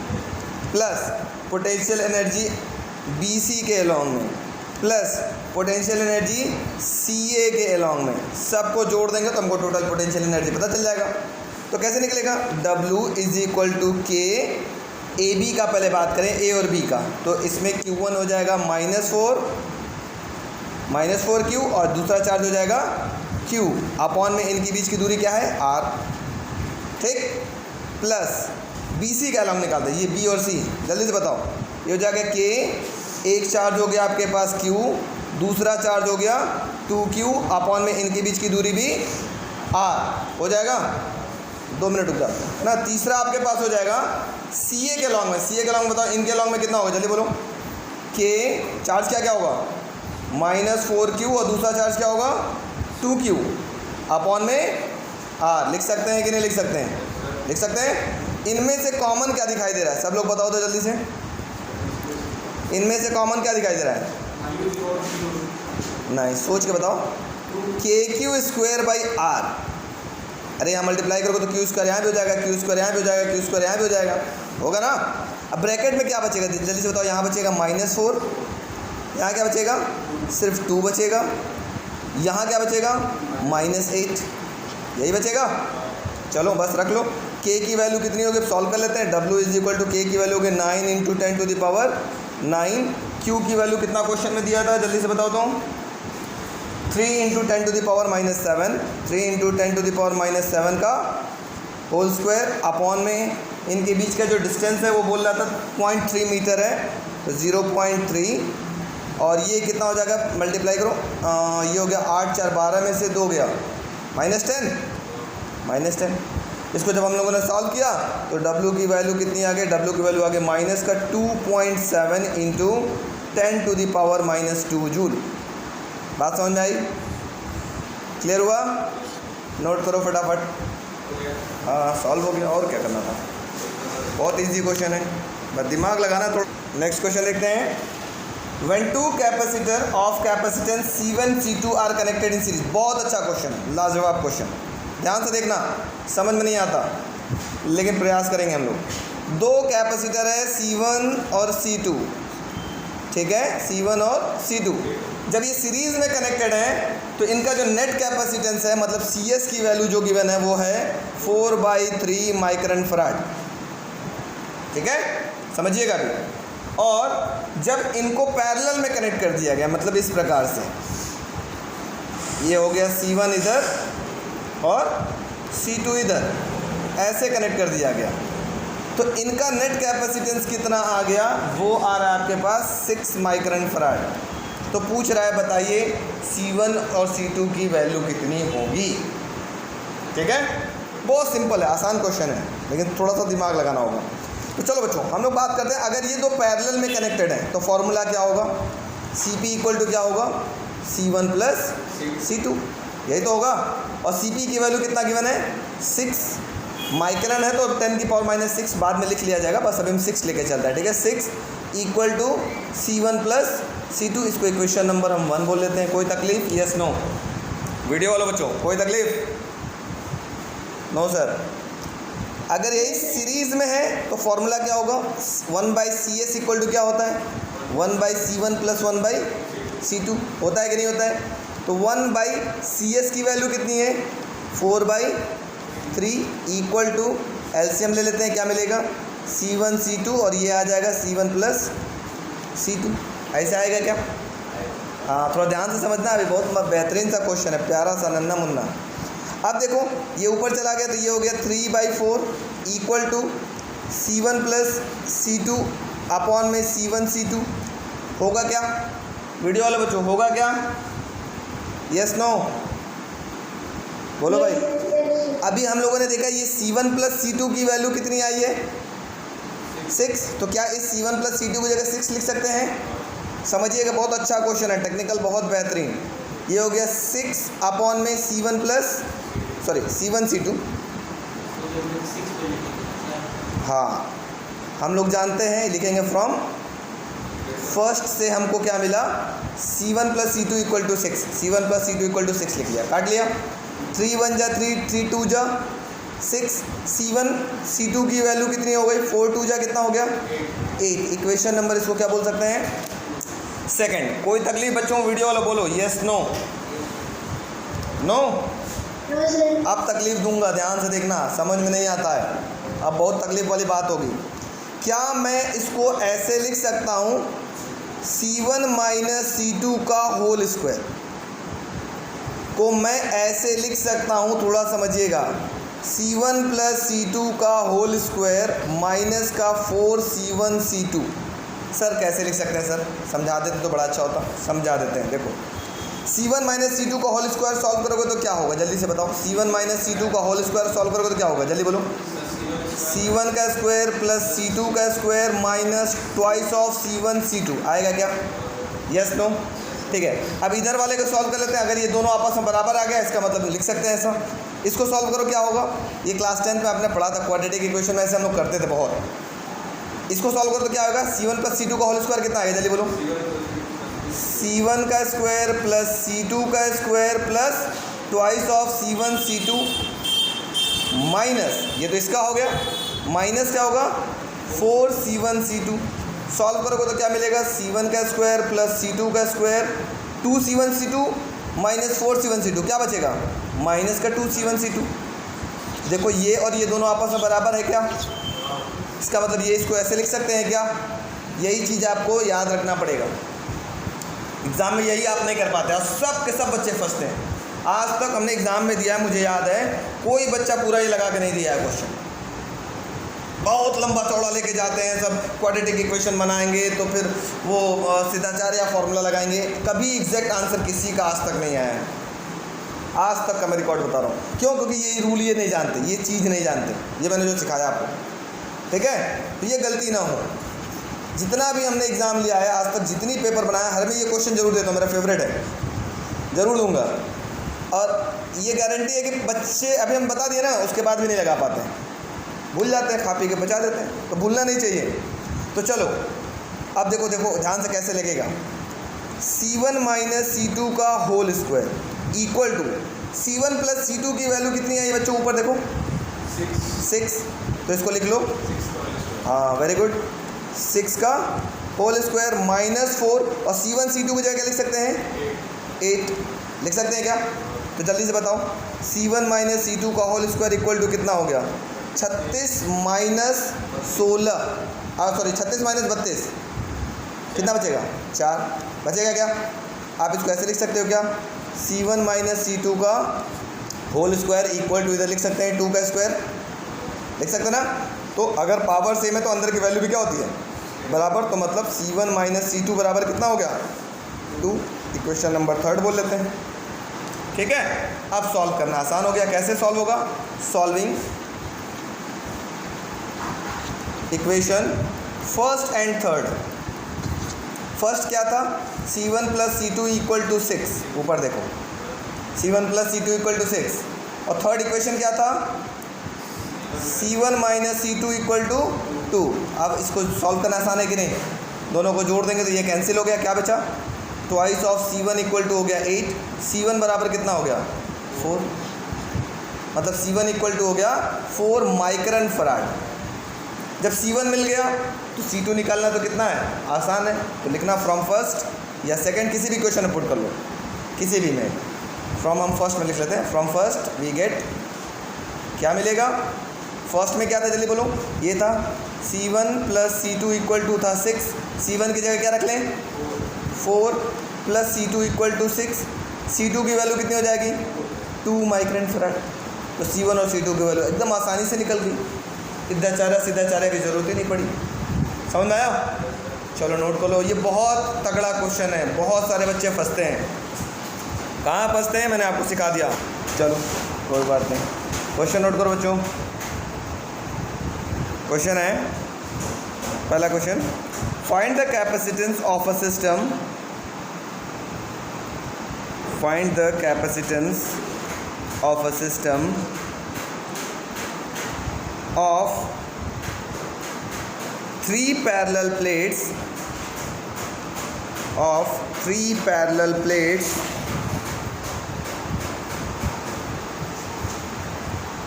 प्लस पोटेंशियल एनर्जी BC के अलॉन्ग में, प्लस पोटेंशियल एनर्जी CA के अलॉन्ग में। सबको जोड़ देंगे तो हमको टोटल पोटेंशियल एनर्जी पता चल जाएगा। तो कैसे निकलेगा, W is equal to K, AB का पहले बात करें, A और B का, तो इसमें Q1 हो जाएगा -4Q, और दूसरा चार्ज हो जाएगा Q अपॉन में इनके बीच की दूरी क्या है, R। ठीक, प्लस BC का अलॉन्ग निकालते हैं, ये B और C, जल्दी से बताओ। ये हो जाएगा K, एक चार्ज हो गया आपके पास Q, दूसरा चार्ज हो गया 2Q अपॉन में इनके बीच की दूरी भी R हो जाएगा। 2 मिनट रुक जाओ ना। तीसरा आपके पास हो जाएगा CA के लॉन्ग में। CA के लॉन्ग बताओ, इनके लॉन्ग में कितना होगा, जल्दी बोलो। K चार्ज क्या क्या होगा, -4Q, और दूसरा चार्ज क्या होगा 2Q अपॉन में R। लिख सकते हैं कि नहीं लिख सकते हैं, लिख सकते हैं। इनमें से कॉमन क्या दिखाई दे रहा है, सब लोग बताओ तो जल्दी से। इनमें से कॉमन क्या दिखाई दे रहा है, नहीं सोच के बताओ। KQ²/R। अरे यहाँ मल्टीप्लाई करोगे तो Q² यहाँ भी हो जाएगा, Q² यहाँ भी हो जाएगा, Q² यहाँ भी हो जाएगा, होगा ना। अब ब्रैकेट में क्या बचेगा, जल्दी से बताओ। यहाँ बचेगा -4, यहाँ क्या बचेगा, सिर्फ 2 बचेगा। यहाँ क्या बचेगा, -8। यही बचेगा। चलो बस रख लो। k की वैल्यू कितनी होगी, सॉल्व कर लेते हैं। w is equal to k की वैल्यू होगी 9 into 10 to the power 9। q की वैल्यू कितना क्वेश्चन में दिया था, जल्दी से बताओ तो। 3 into 10 to the power minus 7, 3 into 10 to the power minus 7 का होल स्क्वायर अपॉन में इनके बीच का जो डिस्टेंस है वो बोल रहा था 0.3 मीटर है, तो 0.3 और ये कितना हो जाएगा, मल्टीप्लाई करो। ये हो गया 8 4 12 में से 2 गया -10, -10। इसको जब हम लोगों ने सॉल्व किया तो w की वैल्यू कितनी आ गई, w की वैल्यू आ गई माइनस का 2.7 into 10 to the power -2 joule. बात समझ में आई, क्लियर हुआ? नोट करो फटाफट। हाँ सॉल्व हो गया, और क्या करना था, बहुत इजी क्वेश्चन है, बस दिमाग लगाना थोड़ा। नेक्स्ट क्वेश्चन देखते हैं। When two capacitor of capacitance C1 C2 are connected in series, बहुत अच्छा क्वेश्चन, लाजवाब क्वेश्चन, ध्यान से देखना, समझ में नहीं आता लेकिन प्रयास करेंगे हम लोग। दो कैपेसिटर है C1 और C2, ठीक है, C1 और C2। जब ये सीरीज में कनेक्टेड है तो इनका जो नेट कैपेसिटेंस है, मतलब CS की वैल्यू जो गिवन है वो है 4/3 माइक्रोन फराड, ठीक है, समझिएगा भी। और जब इनको पैरेलल में कनेक्ट कर दिया गया, मतलब इस प्रकार से, ये हो गया C1 इधर और C2 इधर, ऐसे कनेक्ट कर दिया गया, तो इनका नेट कैपेसिटेंस कितना आ गया, वो आ रहा है आपके पास 6 माइक्रोन फराड। तो पूछ रहा है बताइए C1 और C2 की वैल्यू कितनी होगी, ठीक है, बहुत सिंपल है, आसान क्वेश्चन है, लेकिन थोड़ा सा दिमाग लगाना होगा। तो चलो बच्चों हम लोग बात करते हैं, अगर ये दो पैरेलल में कनेक्टेड हैं तो फॉर्मूला क्या होगा, CP इक्वल टू क्या होगा, C1 प्लस C2, यही तो होगा। और CP की वैल्यू कितना गिवन है, 6 माइक्रोन है, तो 10 की पावर -6 बाद में लिख लिया जाएगा, बस अभी हम 6 लेके चलता है, ठीक है। 6 equal to C1 plus C2, इसको इक्वेशन नंबर हम 1 बोल लेते हैं। कोई तकलीफ, यस नो? वीडियो वालों बच्चों कोई तकलीफ? No sir. अगर यही सीरीज में है तो फॉर्मूला क्या होगा, 1/CS इक्वल टू क्या होता है, 1/C1 प्लस 1/C2 होता है कि नहीं होता है। तो 1/CS की वैल्यू कितनी है, 4/3 इक्वल टू एलसीएम ले लेते हैं, क्या मिलेगा, C1 C2 और ये आ जाएगा C1 प्लस C2, ऐसे आएगा क्या? हाँ थोड़ा ध्यान से समझना, अभी बहुत बेहतरीन सा क्वेश्चन है, प्यारा सा नन्ना मुन्ना। अब देखो ये ऊपर चला गया तो ये हो गया 3/4 equal to C1 plus C2 upon में C1 C2, होगा क्या वीडियो वाले बच्चों, होगा क्या, यस नो? बोलो भाई। अभी हम लोगों ने देखा ये C1 प्लस C2 की वैल्यू कितनी आई है, 6, तो क्या इस C1 प्लस C2 की जगह 6 लिख सकते हैं? समझिएगा, बहुत अच्छा क्वेश्चन है, टेक्निकल बहुत बेहतरीन। ये हो गया 6 अपॉन में C1 C2। हाँ हम लोग जानते हैं, लिखेंगे फ्रॉम फर्स्ट से हमको क्या मिला, C1 plus C2 equal to 6, C1 plus C2 equal to 6 लिख लिया, काट लिया, 3 1 जा 3, 3 2 जा 6, C1 C2 की वैल्यू कितनी हो गई, 4 2 जा कितना हो गया, 8। इक्वेशन नंबर इसको क्या बोल सकते हैं, सेकंड। कोई तकलीफ बच्चों, वीडियो वाला बोलो यस नो? नो? अब तकलीफ दूंगा, ध्यान से देखना, समझ में नहीं आता है, अब बहुत तकलीफ वाली बात होगी। क्या मैं इसको ऐसे लिख सकता हूँ, C1 माइनस C2 का होल स्क्वायर को मैं ऐसे लिख सकता हूँ, थोड़ा समझिएगा, C1 प्लस C2 का होल स्क्वायर माइनस का 4C1 C2। सर कैसे लिख सकते हैं सर, समझा देते तो बड़ा अच्छा होता, समझा देते हैं। देखो C1 माइनस C2 का होल स्क्वायर सॉल्व करोगे तो क्या होगा, जल्दी से बताओ। C1 माइनस C2 का होल स्क्वायर सॉल्व करोगे तो क्या होगा, जल्दी बोलो। C1 का स्क्वायर प्लस C2 का square minus twice of C1 C2 आएगा क्या, यस नो? ठीक है, अब इधर वाले को सॉल्व कर लेते हैं। अगर ये दोनों आपस में बराबर आ गया, इसका मतलब लिख सकते हैं ऐसा। इसको सॉल्व करो, क्या होगा, ये क्लास 10 में आपने पढ़ा था, क्वाड्रेटिक इक्वेशन में ऐसे हम लोग करते थे बहुत। इसको सॉल्व करो तो क्या होगा, C1 प्लस C2 का होल स्क्वायर कितना आएगा, जल्दी बोलो। C1 का स्क्वायर प्लस C2 का square plus twice of C1 C2 minus, ये तो इसका हो गया, माइनस क्या होगा 4C1 C2। सॉल्व करोगे तो क्या मिलेगा, C1 का स्क्वायर प्लस C2 का square 2C1 C2 minus 4C1 C2, क्या बचेगा माइनस का 2c1c2। देखो ये और ये दोनों आपस में बराबर है क्या? इसका मतलब ये इसको ऐसे लिख सकते हैं क्या? यही चीज़ आपको याद रखना पड़ेगा। एग्ज़ाम में यही आप नहीं कर पाते और सब के सब बच्चे फंसते हैं। आज तक हमने एग्ज़ाम में दिया है, मुझे याद है, कोई बच्चा पूरा ही लगा के नहीं दिया है क्वेश्चन। बहुत लंबा चौड़ा लेके जाते हैं, सब क्वाड्रेटिक इक्वेशन बनाएंगे तो फिर वो सिद्धाचार्य या फॉर्मूला लगाएंगे। कभी एग्जैक्ट आंसर किसी का आज तक नहीं आया है, आज तक का मैं रिकॉर्ड बता रहा हूँ। क्यों? क्योंकि ये रूल ये नहीं जानते, ये चीज़ नहीं जानते, ये मैंने जो सिखाया आपको, ठीक है? तो ये गलती ना हो। जितना भी हमने एग्ज़ाम लिया है आज तक, जितनी पेपर बनाया, हर में ये क्वेश्चन जरूर देता हूँ, मेरा फेवरेट है, ज़रूर लूँगा। और ये गारंटी है कि बच्चे, अभी हम बता दिए ना, उसके बाद भी नहीं लगा पाते हैं, भूल जाते हैं, खा पी के बचा देते हैं, तो भूलना नहीं चाहिए। तो चलो अब देखो ध्यान से कैसे लगेगा। C1 माइनस C2 का whole square equal to C1 plus C2 की वैल्यू कितनी आई बच्चों? ऊपर देखो 6, तो इसको लिख लो। हाँ, वेरी गुड। 6 का होल स्क्वायर माइनस 4, और C1 C2 की जगह क्या लिख सकते हैं? 8 लिख सकते हैं क्या? तो जल्दी से बताओ, C1 माइनस C2 का होल स्क्वायर इक्वल टू कितना हो गया? 36 माइनस 16, सॉरी 36 माइनस 32, कितना बचेगा? 4 बचेगा क्या? आप इसको ऐसे लिख सकते हो क्या? C1 माइनस C2 का होल स्क्वायर इक्वल टू, इधर लिख सकते हैं 2 का स्क्वायर, लिख सकते हैं ना? तो अगर पावर सेम है तो अंदर की वैल्यू भी क्या होती है? बराबर। तो मतलब C1 माइनस C2 बराबर कितना हो गया? 2। इक्वेशन नंबर 3 बोल लेते हैं, ठीक है? अब सॉल्व करना आसान हो गया। कैसे सॉल्व होगा? Solving equation first and third. First क्या था? C1 plus C2 equal to 6, ऊपर देखो, C1 plus C2 equal to 6। और थर्ड इक्वेशन क्या था? C1 minus C2 equal to 2। अब इसको सॉल्व करना आसान है कि नहीं? दोनों को जोड़ देंगे तो ये कैंसिल हो गया, क्या बचा? Twice of C1 equal to हो गया 8, C1 बराबर कितना हो गया? 4। मतलब C1 इक्वल टू हो गया 4 माइक्रोन फराड। जब C1 मिल गया तो C2 निकालना तो कितना है? आसान है। तो लिखना फ्रॉम फर्स्ट या सेकंड, किसी भी क्वेश्चन में पुट कर लो, किसी भी में। फ्रॉम हम फर्स्ट में लिख लेते हैं। फ्रॉम फर्स्ट वी गेट, क्या मिलेगा? फर्स्ट में क्या था, जल्दी बोलो? ये था C1 plus C2 equal to था 6, C1 की जगह क्या रख लें? 4 plus C2 equal to 6। C2 की वैल्यू कितनी हो जाएगी? 2 माइक्रोन फराड। तो C1 और C2 की वैल्यू एकदम आसानी से निकल गई, सिद्धाचार्य की ज़रूरत ही नहीं पड़ी। समझ में आया? चलो नोट कर लो, ये बहुत तगड़ा क्वेश्चन है, बहुत सारे बच्चे फंसते हैं। कहाँ फंसते हैं मैंने आपको सिखा दिया। चलो कोई बात नहीं, क्वेश्चन नोट करो बच्चों। क्वेश्चन है, पहला question, find the capacitance of a system, find the capacitance of a system of 3 parallel plates, of 3 parallel plates,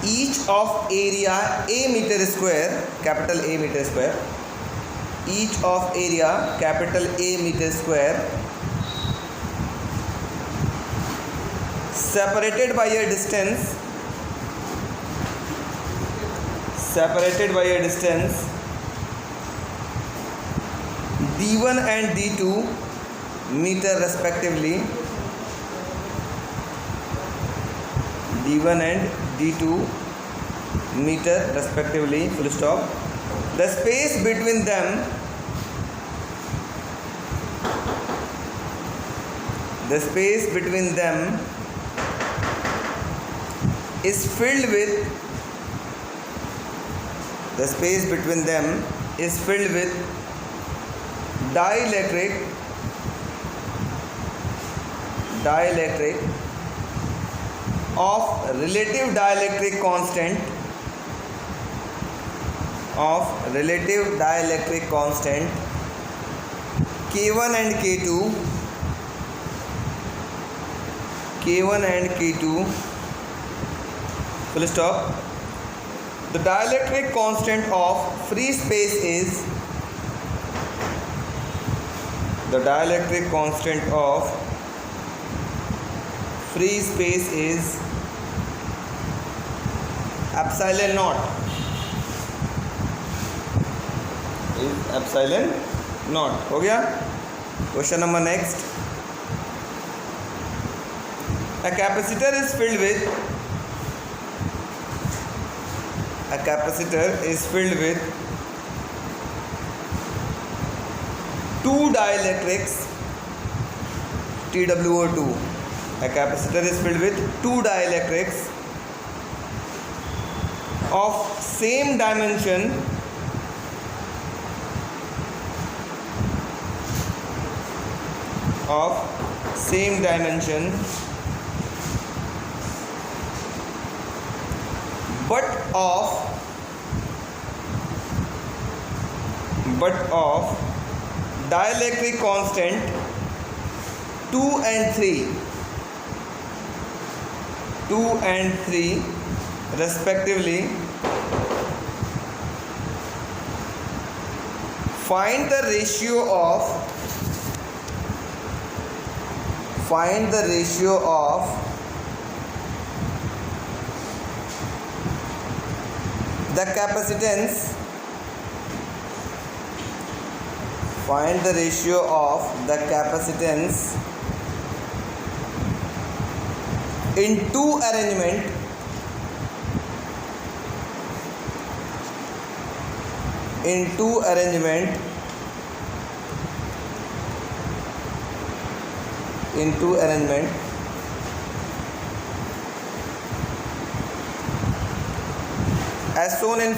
each of area A meter square, capital A meter square, each of area capital A meter square, separated by a distance, separated by a distance d1 and d2 meter respectively, d1 and d2 meter respectively, full stop. The space between them, the space between them is filled with, the space between them is filled with dielectric of relative dielectric constant, of relative dielectric constant K1 and K2, K1 and K2, full stop. The dielectric constant of free space is, the dielectric constant of free space is epsilon not is epsilon not. हो गया। Question number next, a capacitor is filled with two dielectrics TWO2. A capacitor is filled with two dielectrics of same dimension but of dielectric constant 2 and 3 respectively. Find the ratio of the capacitance in two arrangement as shown in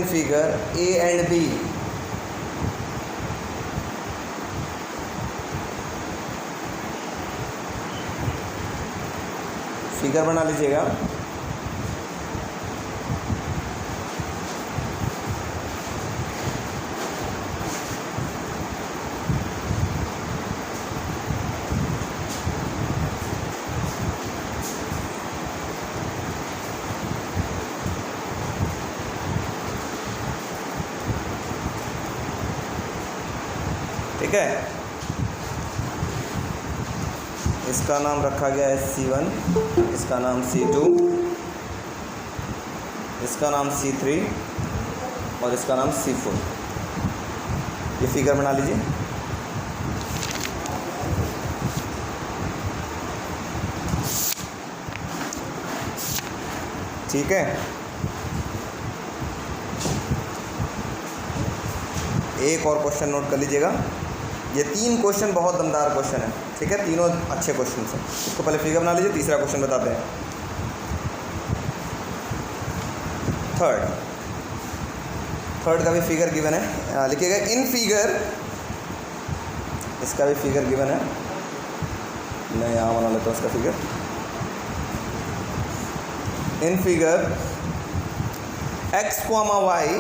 figure A and B. Figure बना लीजिएगा। ठीक है, इसका नाम रखा गया है C1, इसका नाम C2, इसका नाम C3 और इसका नाम C4। ये फिगर बना लीजिए। ठीक है, एक और क्वेश्चन नोट कर लीजिएगा। ये 3 क्वेश्चन बहुत दमदार क्वेश्चन है। ठीक है, तीनों अच्छे क्वेश्चन हैं। इसको पहले फिगर बना लीजिए, तीसरा क्वेश्चन बताते हैं। थर्ड का भी फिगर गिवन है, लिखिएगा इन फिगर। इसका भी फिगर गिवन है, मैं यहाँ बना लेता हूँ इसका figure. In figure x, y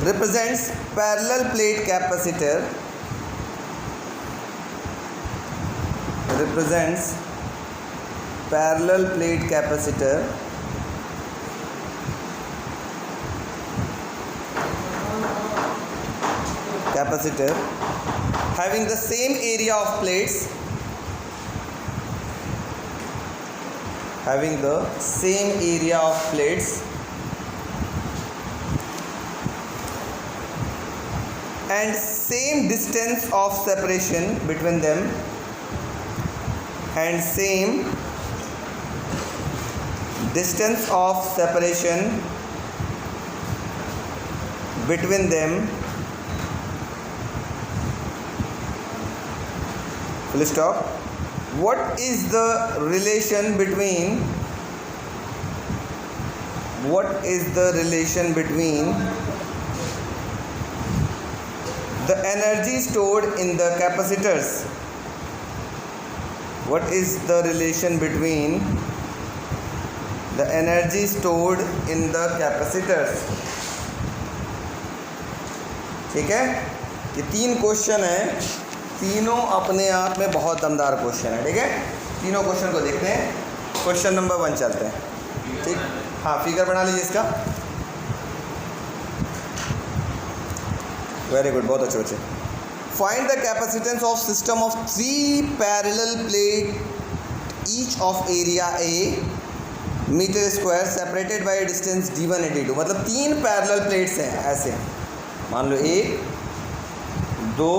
represents parallel plate capacitor having the same area of plates and same distance of separation between them full stop. What is the relation between the energy stored in the capacitors? What is the relation between the energy stored in the capacitors? ठीक है, ये 3 question हैं, तीनों अपने आप में बहुत दमदार क्वेश्चन है। ठीक है, तीनों क्वेश्चन को देखते हैं। क्वेश्चन नंबर 1 चलते हैं, ठीक। हाँ, फिगर बना लीजिए इसका। वेरी गुड, बहुत अच्छे बच्चे। Find the capacitance of system of 3 parallel plate each of area A metre square separated by distance d1 and d2। मतलब 3 पैरेलल प्लेट्स हैं ऐसे, मान लो 1 2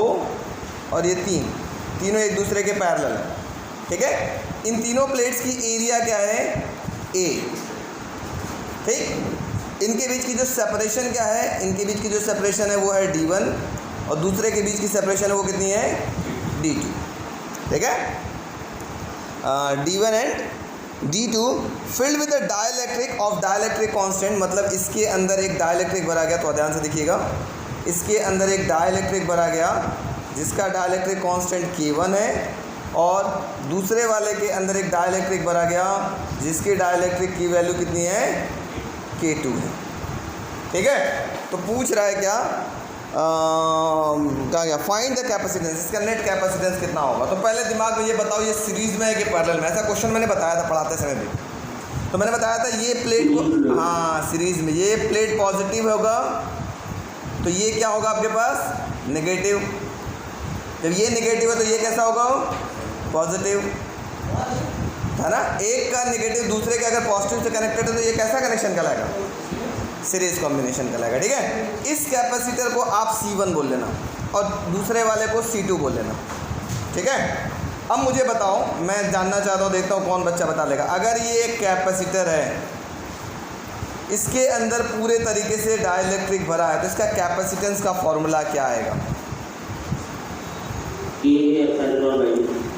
और ये तीनों एक दूसरे के पैरेलल हैं, ठीक है। इन तीनों प्लेट्स की एरिया क्या है, a, ठीक। इनके बीच की जो सेपरेशन क्या है, इनके बीच की जो सेपरेशन है वो है d1 और दूसरे के बीच की सेपरेशन है वो कितनी है, d2, ठीक है। d1 and d2 filled with the dielectric of dielectric constant. मतलब इसके अंदर एक डाइलेक्ट्रिक भरा गया, तो ध्यान से देखिएगा, इसके अंदर एक डाइलेक्ट्रिक भरा गया जिसका डाइलेक्ट्रिक कांस्टेंट K1 है, और दूसरे वाले के अंदर एक डाइलेक्ट्रिक भरा गया जिसकी डाइलेक्ट्रिक की वैल्यू कितनी है, K2 है, ठीक है। तो पूछ रहा है क्या, कहा गया फाइंड द कैपेसिटेंस, इसका नेट कैपेसिटेंस कितना होगा। तो पहले दिमाग में ये बताओ ये सीरीज़ में है कि पैरेलल में। ऐसा क्वेश्चन मैंने बताया था पढ़ाते समय भी, तो मैंने बताया था ये प्लेट को, हाँ सीरीज़ में ये प्लेट पॉजिटिव होगा तो ये क्या होगा आपके पास, नेगेटिव। जब ये नेगेटिव है तो ये कैसा होगा, पॉजिटिव, है ना। एक का नेगेटिव दूसरे के अगर पॉजिटिव से कनेक्टेड है तो ये कैसा कनेक्शन कहलाएगा, सीरीज कॉम्बिनेशन कहलाएगा, ठीक है। इस कैपेसिटर को आप C1 बोल लेना और दूसरे वाले को C2 बोल लेना, ठीक है। अब मुझे बताओ, मैं जानना चाहता हूँ, देखता हूँ कौन बच्चा बता लेगा। अगर ये एक कैपेसिटर है, इसके अंदर पूरे तरीके से डाइलेक्ट्रिक भरा है, तो इसका कैपेसिटेंस का फॉर्मूला क्या आएगा,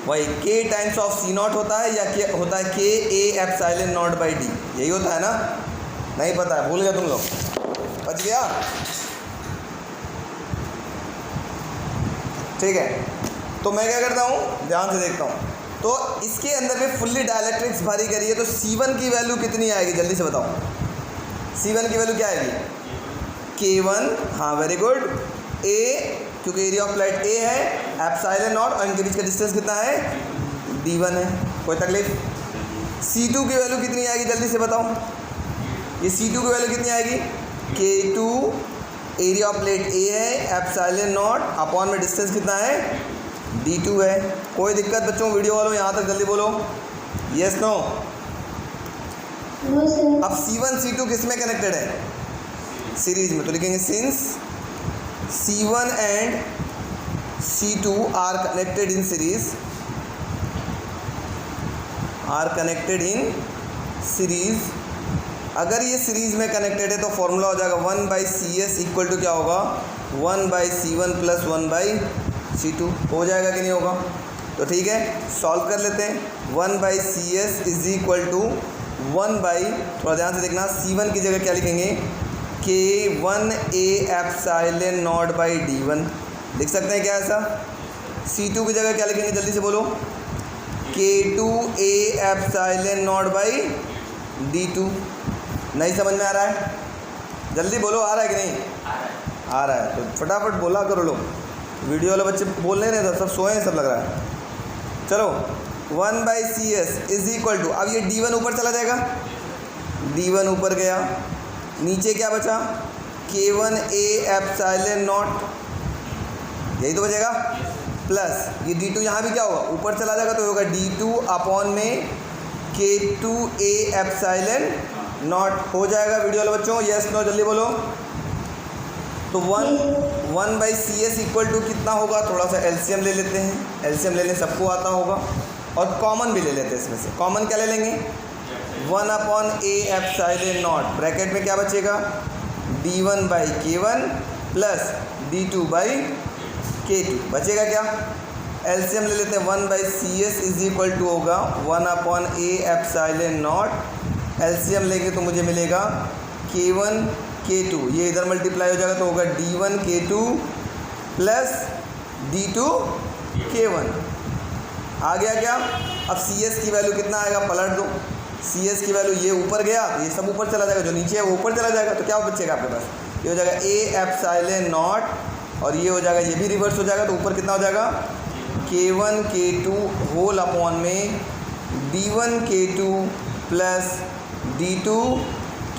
वही K टाइम्स ऑफ C0 होता है या क्या होता है, K A epsilon not by D, यही होता है ना। नहीं पता है, भूल गया तुम लोग, बच गया, ठीक है। तो मैं क्या करता हूँ, ध्यान से देखता हूँ, तो इसके अंदर में फुल्ली डाइलेक्ट्रिक्स भरी करी है, तो C1 की वैल्यू कितनी आएगी, जल्दी से बताओ। C1 की वैल्यू क्या आएगी, K1, हाँ वेरी गुड, A, क्योंकि एरिया ऑफ प्लेट A है, एप्सिलॉन नॉट, और इनके बीच का डिस्टेंस कितना है, D1 है, कोई तकलीफ। C2 की वैल्यू कितनी आएगी, जल्दी से बताओ। ये C2 की वैल्यू कितनी आएगी, K2, area of plate A है, एप्सिलॉन नॉट, अपॉन में डिस्टेंस कितना है, D2 है। कोई दिक्कत बच्चों, वीडियो वालों यहाँ तक जल्दी बोलो, यस नो। अब C1 C2 किस में कनेक्टेड है, सीरीज में, तो लिखेंगे since C1 and C2 are connected in series, are connected in series. अगर ये सीरीज में कनेक्टेड है तो फॉर्मूला हो जाएगा 1/CS इक्वल टू क्या होगा, 1/C1 प्लस 1/C2, हो जाएगा कि नहीं होगा। तो ठीक है, सॉल्व कर लेते हैं। 1/CS इज इक्वल टू 1/, थोड़ा ध्यान से देखना, C1 की जगह क्या लिखेंगे, K1A epsilon not by D1, लिख सकते हैं क्या ऐसा। C2 की जगह क्या लिखेंगे, जल्दी से बोलो, K2A epsilon not by D2। नहीं समझ में आ रहा है, जल्दी बोलो, आ रहा है कि नहीं आ रहा है, तो फटाफट बोला करो लोग, वीडियो वाले बच्चे बोल नहीं रहे, सब सोए हैं, सब लग रहा है। चलो 1/CS इज इक्वल टू, अब ये D1 ऊपर चला जाएगा, D1 ऊपर गया, नीचे क्या बचा, K1A एप्सिलॉन नॉट, यही तो बचेगा, प्लस ये D2 यहाँ भी क्या होगा, ऊपर चला जाएगा, तो होगा D2 अपॉन में K2A एप्सिलॉन नॉट, हो जाएगा वीडियो वाले बच्चों, यस नो, जल्दी बोलो। तो 1/CS इक्वल टू कितना होगा, थोड़ा सा एलसीएम ले लेते हैं, एलसीएम लेने सबको आता होगा, और कॉमन भी ले लेते हैं, इसमें से कॉमन क्या ले लेंगे, 1/A एप्सिलॉन नॉट, ब्रैकेट में क्या बचेगा, D1/K1 प्लस D2/K2, बचेगा क्या, एलसीएम ले लेते हैं, 1/CS इज इक्वल टू होगा 1/A एप्सिलॉन नॉट, एलसीएम लेंगे तो मुझे मिलेगा K1 K2, ये इधर मल्टीप्लाई हो जाएगा तो होगा D1 K2 plus D2 K1, आ गया क्या। अब CS की वैल्यू कितना आएगा, पलट दो, CS की वैल्यू ये ऊपर गया तो ये सब ऊपर चला जाएगा, जो नीचे है वो ऊपर चला जाएगा, तो क्या बचेगा आपके पास, ये हो जाएगा A एप्सिलॉन नॉट, और ये हो जाएगा, ये भी रिवर्स हो जाएगा, तो ऊपर कितना हो जाएगा, K1 K2 होल अपॉन में D1K2 प्लस D2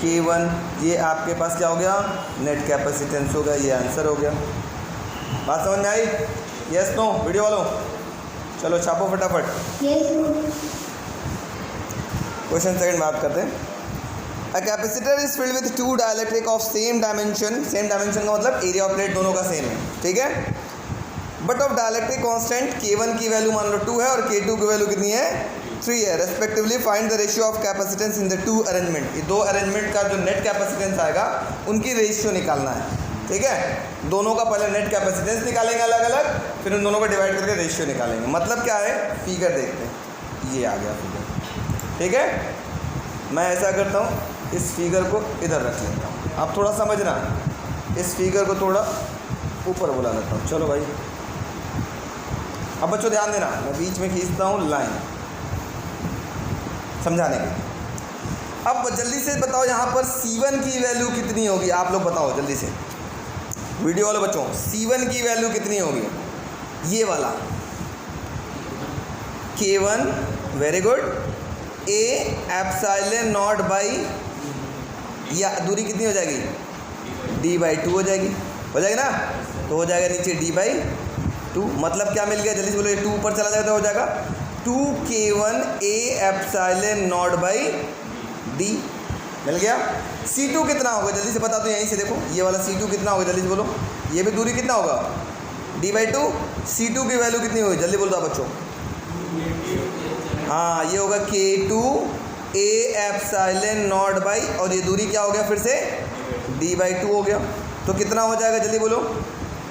K1, ये आपके पास क्या हो गया, नेट कैपेसिटेंस हो गया, ये आंसर हो गया। बात समझ में आई? Yes no? वीडियो वालों चलो छापो फटाफट। क्वेश्चन सेकंड बात करते हैं। A capacitor is filled with to dielectric of same dimension, same dimension का मतलब एरिया ऑफ प्लेट दोनों का सेम है, ठीक है। But of dielectric constant K1 की वैल्यू मान लो 2 है और K2 की वैल्यू कितनी है, 3 है respectively. Find the ratio of capacitance in the two arrangement, ये दो अरेंजमेंट का जो नेट कैपेसिटेंस आएगा उनकी रेशियो निकालना है, ठीक है। दोनों का पहले नेट कैपेसिटेंस निकालेंगे अलग अलग, फिर उन दोनों को डिवाइड करके रेशियो निकालेंगे। मतलब क्या है, फिगर देखते हैं, ये आ गया फिगर, ठीक है। मैं ऐसा करता हूँ, इस फिगर को इधर रख लेता हूँ, आप थोड़ा समझना, इस फिगर को थोड़ा ऊपर बुला लेता हूँ। चलो भाई, अब बच्चों ध्यान देना, मैं बीच में खींचता हूँ लाइन समझाने की। अब जल्दी से बताओ यहाँ पर C1 की वैल्यू कितनी होगी, आप लोग बताओ जल्दी से, वीडियो वाले बच्चों, C1 की वैल्यू कितनी होगी, ये वाला K1, very good, A epsilon not by, या दूरी कितनी हो जाएगी, D/2 हो जाएगी ना, तो हो जाएगा नीचे D/2। मतलब क्या मिल गया, जल्दी से बोलो, ये 2 ऊपर चला जाएगा तो हो जाएगा 2K1 A epsilon not by D, मिल गया। C2 कितना होगा, जल्दी से बता दो, यहीं से देखो, ये वाला C2 कितना होगा, जल्दी से बोलो, ये भी दूरी कितना होगा, D/2। C2 की वैल्यू कितनी होगी, जल्दी बोल दो बच्चों। हाँ, ये होगा K2 A epsilon not by, और ये दूरी क्या हो गया, फिर से D/2 हो गया। तो कितना हो जाएगा, जल्दी बोलो,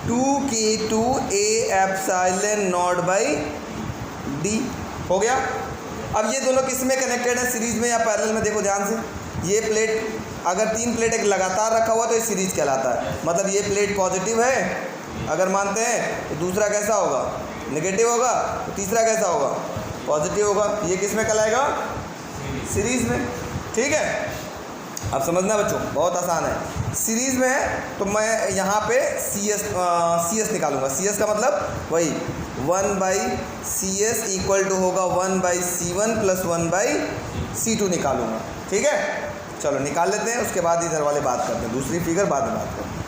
2K2 A epsilon not by D हो गया। अब ये दोनों किस में कनेक्टेड है, सीरीज में या पैरेलल में, देखो ध्यान से। ये प्लेट, अगर 3 प्लेट एक लगातार रखा हुआ तो ये सीरीज कहलाता है, मतलब ये प्लेट पॉजिटिव है अगर मानते हैं, तो दूसरा कैसा होगा, नेगेटिव होगा, तो तीसरा कैसा होगा, पॉजिटिव होगा। ये किस में कहलाएगा, सीरीज में, ठीक है। अब समझना बच्चों, बहुत आसान है। सीरीज में है तो मैं यहाँ पे CS निकालूंगा। CS का मतलब वही 1/CS इक्वल टू होगा 1/C1 प्लस 1/C2 निकालूंगा, ठीक है। चलो निकाल लेते हैं, उसके बाद इधर वाले बात करते हैं, दूसरी फिगर बाद में बात करते हैं,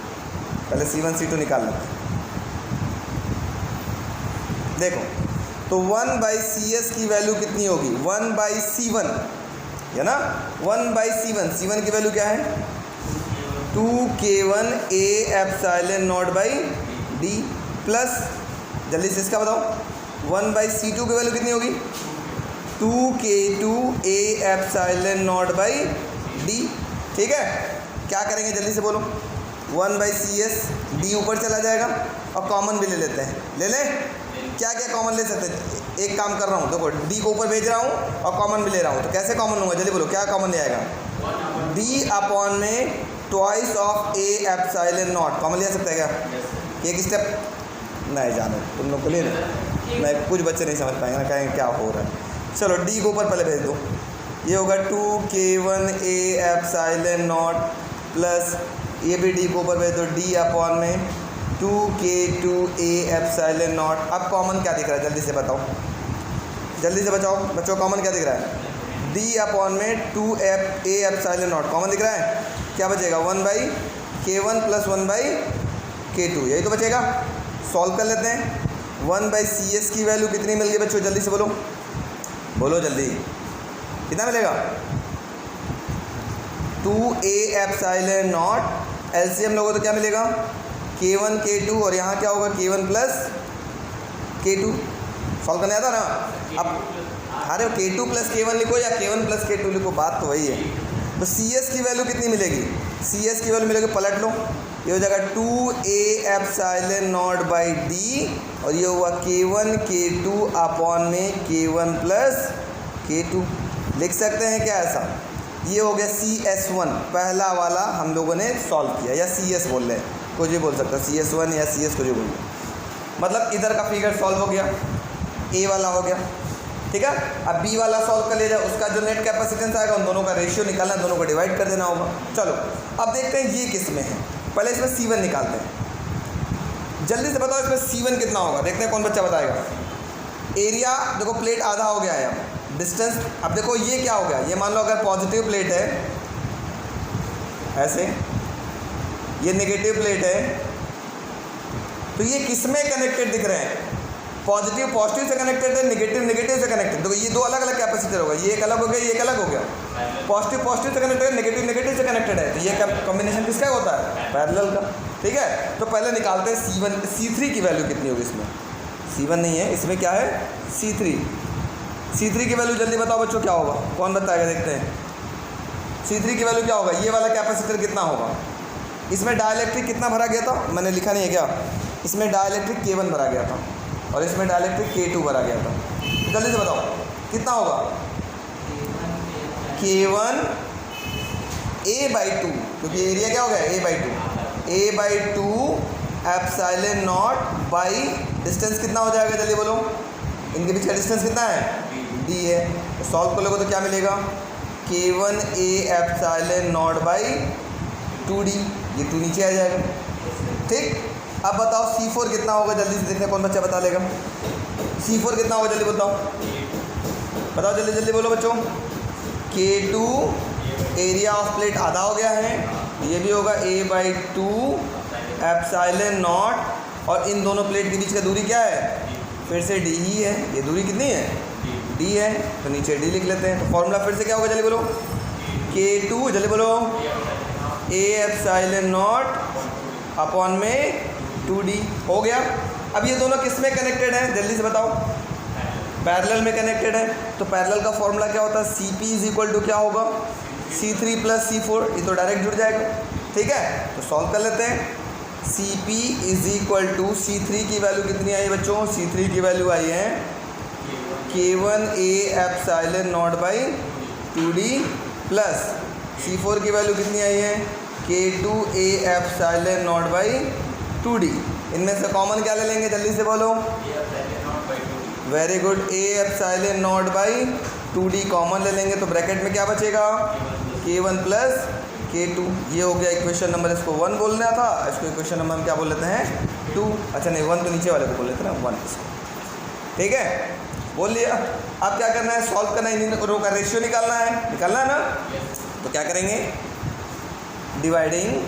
पहले C1 C2 निकाल लेते हैं। देखो तो 1/CS की वैल्यू कितनी होगी, 1/C1 है ना, 1/C1, C1 की वैल्यू क्या है, 2K1 A epsilon not by D plus, जल्दी से इसका बताओ, 1/C2 की वैल्यू कितनी होगी, 2K2 A epsilon not by D, ठीक है। क्या करेंगे, जल्दी से बोलो, 1/CS, D ऊपर चला जाएगा और कॉमन भी ले लेते हैं, ले लें, क्या क्या कॉमन ले सकते हैं। एक काम कर रहा हूँ, देखो D को ऊपर भेज रहा हूँ और कॉमन भी ले रहा हूँ, तो कैसे कॉमन लूँगा, जल्दी बोलो, क्या कॉमन ले आएगा, D में twice of A epsilon not, common ले आ सकता है क्या, एक स्टेप नहीं जानो तुम लोग को ले नहीं, कुछ बच्चे नहीं समझ पाएंगे ना, कहेंगे क्या हो रहा है। चलो D को ऊपर पहले भेज दो, ये होगा 2K1 A epsilon not plus, ये भी D को ऊपर भेज दो, D में 2K2 A एप्सिलॉन नॉट। अब कॉमन क्या दिख रहा है, जल्दी से बताओ, जल्दी से बचाओ बच्चों, कॉमन क्या दिख रहा है, D में 2A एप्सिलॉन नॉट कॉमन दिख रहा है, क्या बचेगा, 1/K1 प्लस 1/K2, यही तो बचेगा। सॉल्व कर लेते हैं। 1/CS की वैल्यू कितनी मिल गई बच्चों, जल्दी से बोलो, बोलो जल्दी, कितना मिलेगा, 2A एप्सिलॉन नॉट, LCM लोगों तो क्या मिलेगा, K1 K2, और यहाँ क्या होगा, K1 प्लस K2। सॉल्व करने आता ना। अब अरे K2 प्लस K1 लिखो या K1 प्लस K2 लिखो, बात तो वही है। तो CS की वैल्यू कितनी मिलेगी, CS की वैल्यू मिलेगी, पलट लो, ये हो जाएगा 2A epsilon not by D, और ये हुआ K1 K2 अपॉन में K1 प्लस K2। लिख सकते हैं क्या ऐसा, ये हो गया CS1, पहला वाला हम लोगों ने सॉल्व किया, या CS बोल रहे हैं, कुछ भी बोल सकते हो, CS1 या CS कुछ भी बोल रहे। मतलब इधर का फिगर सॉल्व हो गया, A वाला हो गया, ठीक है। अब B वाला सॉल्व कर ले जाए, उसका जो नेट कैपेसिटेंस आएगा उन दोनों का रेशियो निकालना, दोनों को डिवाइड कर देना होगा। चलो अब देखते हैं ये किस में है, पहले इसमें C1 निकालते हैं। जल्दी से बताओ इसमें C1 कितना होगा, देखते हैं कौन बच्चा बताएगा। एरिया देखो, प्लेट आधा हो गया है, अब डिस्टेंस, अब देखो ये क्या हो गया, ये मान लो अगर पॉजिटिव प्लेट है ऐसे, ये नेगेटिव प्लेट है, तो ये किस में कनेक्टेड दिख रहे हैं? पॉजिटिव पॉजिटिव से कनेक्टेड है, नेगेटिव नेगेटिव से कनेक्टेड। तो ये दो अलग अलग कैपेसिटर होगा, ये एक अलग हो गया, ये एक अलग हो गया। पॉजिटिव पॉजिटिव से कनेक्टेड है, नेगेटिव नेगेटिव से कनेक्टेड है, तो ये कॉम्बिनेशन किसका होता है? पैरेलल का। ठीक है, तो पहले निकालते हैं C1 C3 की वैल्यू कितनी होगी इसमें। C1 नहीं है, इसमें क्या है? C3। C3 की वैल्यू जल्दी बताओ बच्चों, क्या होगा? कौन बताएगा? देखते हैं C3 की वैल्यू क्या होगा। ये वाला कैपेसिटर कितना होगा? इसमें डाइलेक्ट्रिक कितना भरा गया था? मैंने लिखा नहीं है क्या? इसमें डाइलेक्ट्रिक K1 भरा गया था और इसमें डाइलेक्ट्रिक K2 भरा गया था। जल्दी से बताओ कितना होगा? K1 A/2, क्योंकि एरिया क्या हो गया? A/2। A/2 epsilon not by distance कितना हो जाएगा? जल्दी बोलो, इनके बीच का डिस्टेंस कितना है? D है। तो सॉल्व कर लोगे तो क्या मिलेगा? K1 A epsilon not by 2D, ये 2 नीचे आ जाएगा। ठीक, अब बताओ C4 कितना होगा? जल्दी से देखते हैं कौन बच्चा बता लेगा। C4 कितना होगा? जल्दी बताओ, बताओ जल्दी जल्दी बोलो बच्चों। K2 एरिया ऑफ प्लेट आधा हो गया है, ये भी होगा A/2 एप्सिलॉन नॉट, और इन दोनों प्लेट के बीच का दूरी क्या है? फिर से D ही है। ये दूरी कितनी है? D है, तो नीचे D लिख लेते हैं। तो फॉर्मूला फिर से क्या होगा? जल्दी बोलो। K2 जल्दी बोलो, A एप्सिलॉन नॉट अपॉन में 2D हो गया। अब ये दोनों किस में कनेक्टेड हैं? जल्दी से बताओ। पैरेलल में कनेक्टेड है, तो पैरेलल का फॉर्मूला क्या होता है? CP इज इक्वल टू क्या होगा? C3 प्लस C4, ये तो डायरेक्ट जुड़ जाएगा। ठीक है, तो सॉल्व कर लेते हैं। CP is equal to C3 की वैल्यू कितनी आई बच्चों? C3 की वैल्यू आई है K1 A epsilon not by 2D plus C4 की वैल्यू कितनी आई है? K2 A epsilon not by 2D। इनमें से कॉमन क्या ले लेंगे? जल्दी से बोलो। Very good, A epsilon not by 2D common ले लेंगे, तो ब्रैकेट में क्या बचेगा? K1 plus K2। ये हो गया इक्वेशन नंबर, इसको 1 बोलना था, इसको इक्वेशन नंबर हम क्या बोल लेते हैं? 2। अच्छा नहीं, 1 तो नीचे वाले को बोल लेते हैं ना, 1। ठीक है, बोल लिया। अब क्या करना है? सॉल्व करना है, इन रो का रेशियो निकालना है ना। तो क्या करेंगे? डिवाइडिंग,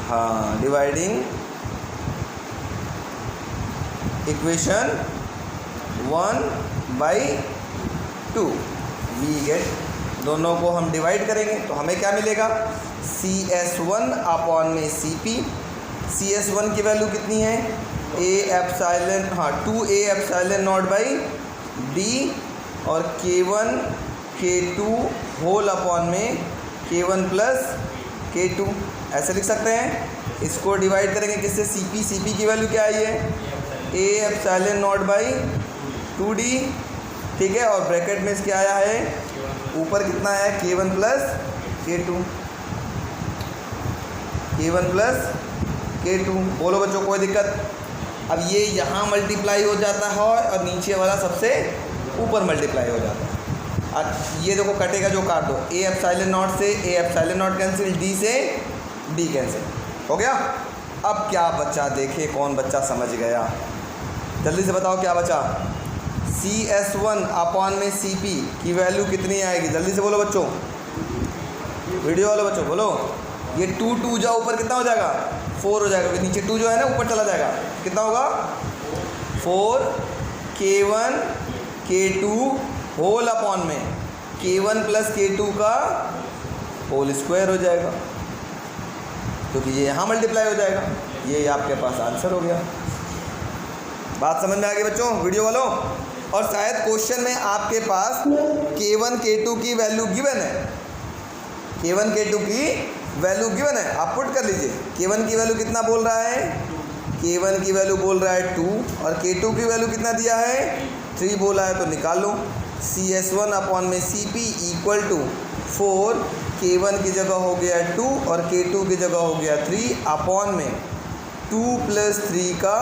हाँ डिवाइडिंग इक्वेशन 1/2 वी गेट, दोनों को हम डिवाइड करेंगे तो हमें क्या मिलेगा? CS1 अपॉन में CP। CS1 की वैल्यू कितनी है? A एप्सिलॉन, हाँ 2A epsilon not by D, और K1 K2 होल अपॉन में K1 प्लस K2, ऐसे लिख सकते हैं। इसको डिवाइड करेंगे किससे? CP की वैल्यू क्या आई है? A epsilon not by 2D। ठीक है, और ब्रैकेट में इसके आया है ऊपर कितना है? K1 plus K2, K1 plus K2। बोलो बच्चों, कोई दिक्कत? अब ये यहाँ मल्टीप्लाई हो जाता है और नीचे वाला सबसे ऊपर मल्टीप्लाई हो जाता है। अब ये देखो कटेगा जो, काट दो। A एप्सिलॉन नॉट से A epsilon not cancel, D से D कैंसिल हो गया। अब क्या बच्चा? देखे कौन बच्चा समझ गया? जल्दी से बताओ क्या बचा? CS1 अपॉन में CP की वैल्यू कितनी आएगी? जल्दी से बोलो बच्चों, वीडियो वाले बच्चों बोलो। ये 2 जाओ ऊपर कितना हो जाएगा? 4 हो जाएगा, नीचे 2 जो है ना ऊपर चला जाएगा, कितना होगा? 4 K1 K2 होल अपॉन में K1 प्लस K2 का होल स्क्वायर हो जाएगा, क्योंकि ये यहाँ मल्टीप्लाई हो जाएगा। ये आपके पास आंसर हो गया। बात समझ में आ गई बच्चों, वीडियो वालों? और शायद क्वेश्चन में आपके पास K1 K2 की वैल्यू गिवन है, K1 K2 की वैल्यू गिवन है, आप पुट कर लीजिए। K1 की वैल्यू कितना बोल रहा है? K1 की वैल्यू बोल रहा है 2, और K2 की वैल्यू कितना दिया है? 3 बोला है, तो निकाल लो। CS1 अपॉन में CP इक्वल टू 4, K1 की जगह हो गया 2 और K2 की जगह हो गया 3 अपॉन में 2 प्लस 3 का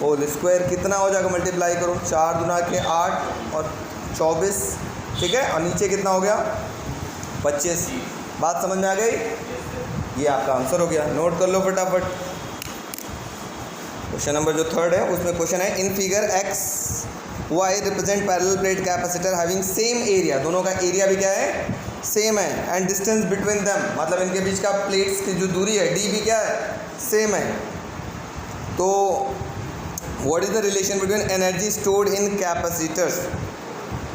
होल स्क्वायर। कितना हो जाएगा? मल्टीप्लाई करो, 4 दूना के 8 और 24। ठीक है, और नीचे कितना हो गया? 25। बात समझ में आ गई? ये आपका आंसर हो गया। नोट कर लो फटाफट। क्वेश्चन नंबर जो 3 है उसमें क्वेश्चन है, in figure X Y represent parallel plate capacitor having same area, दोनों का एरिया भी क्या है, सेम है, एंड डिस्टेंस बिटवीन देम, मतलब इनके बीच का प्लेट्स की जो दूरी है डी भी क्या है, सेम है। तो what is the relation between energy stored in capacitors,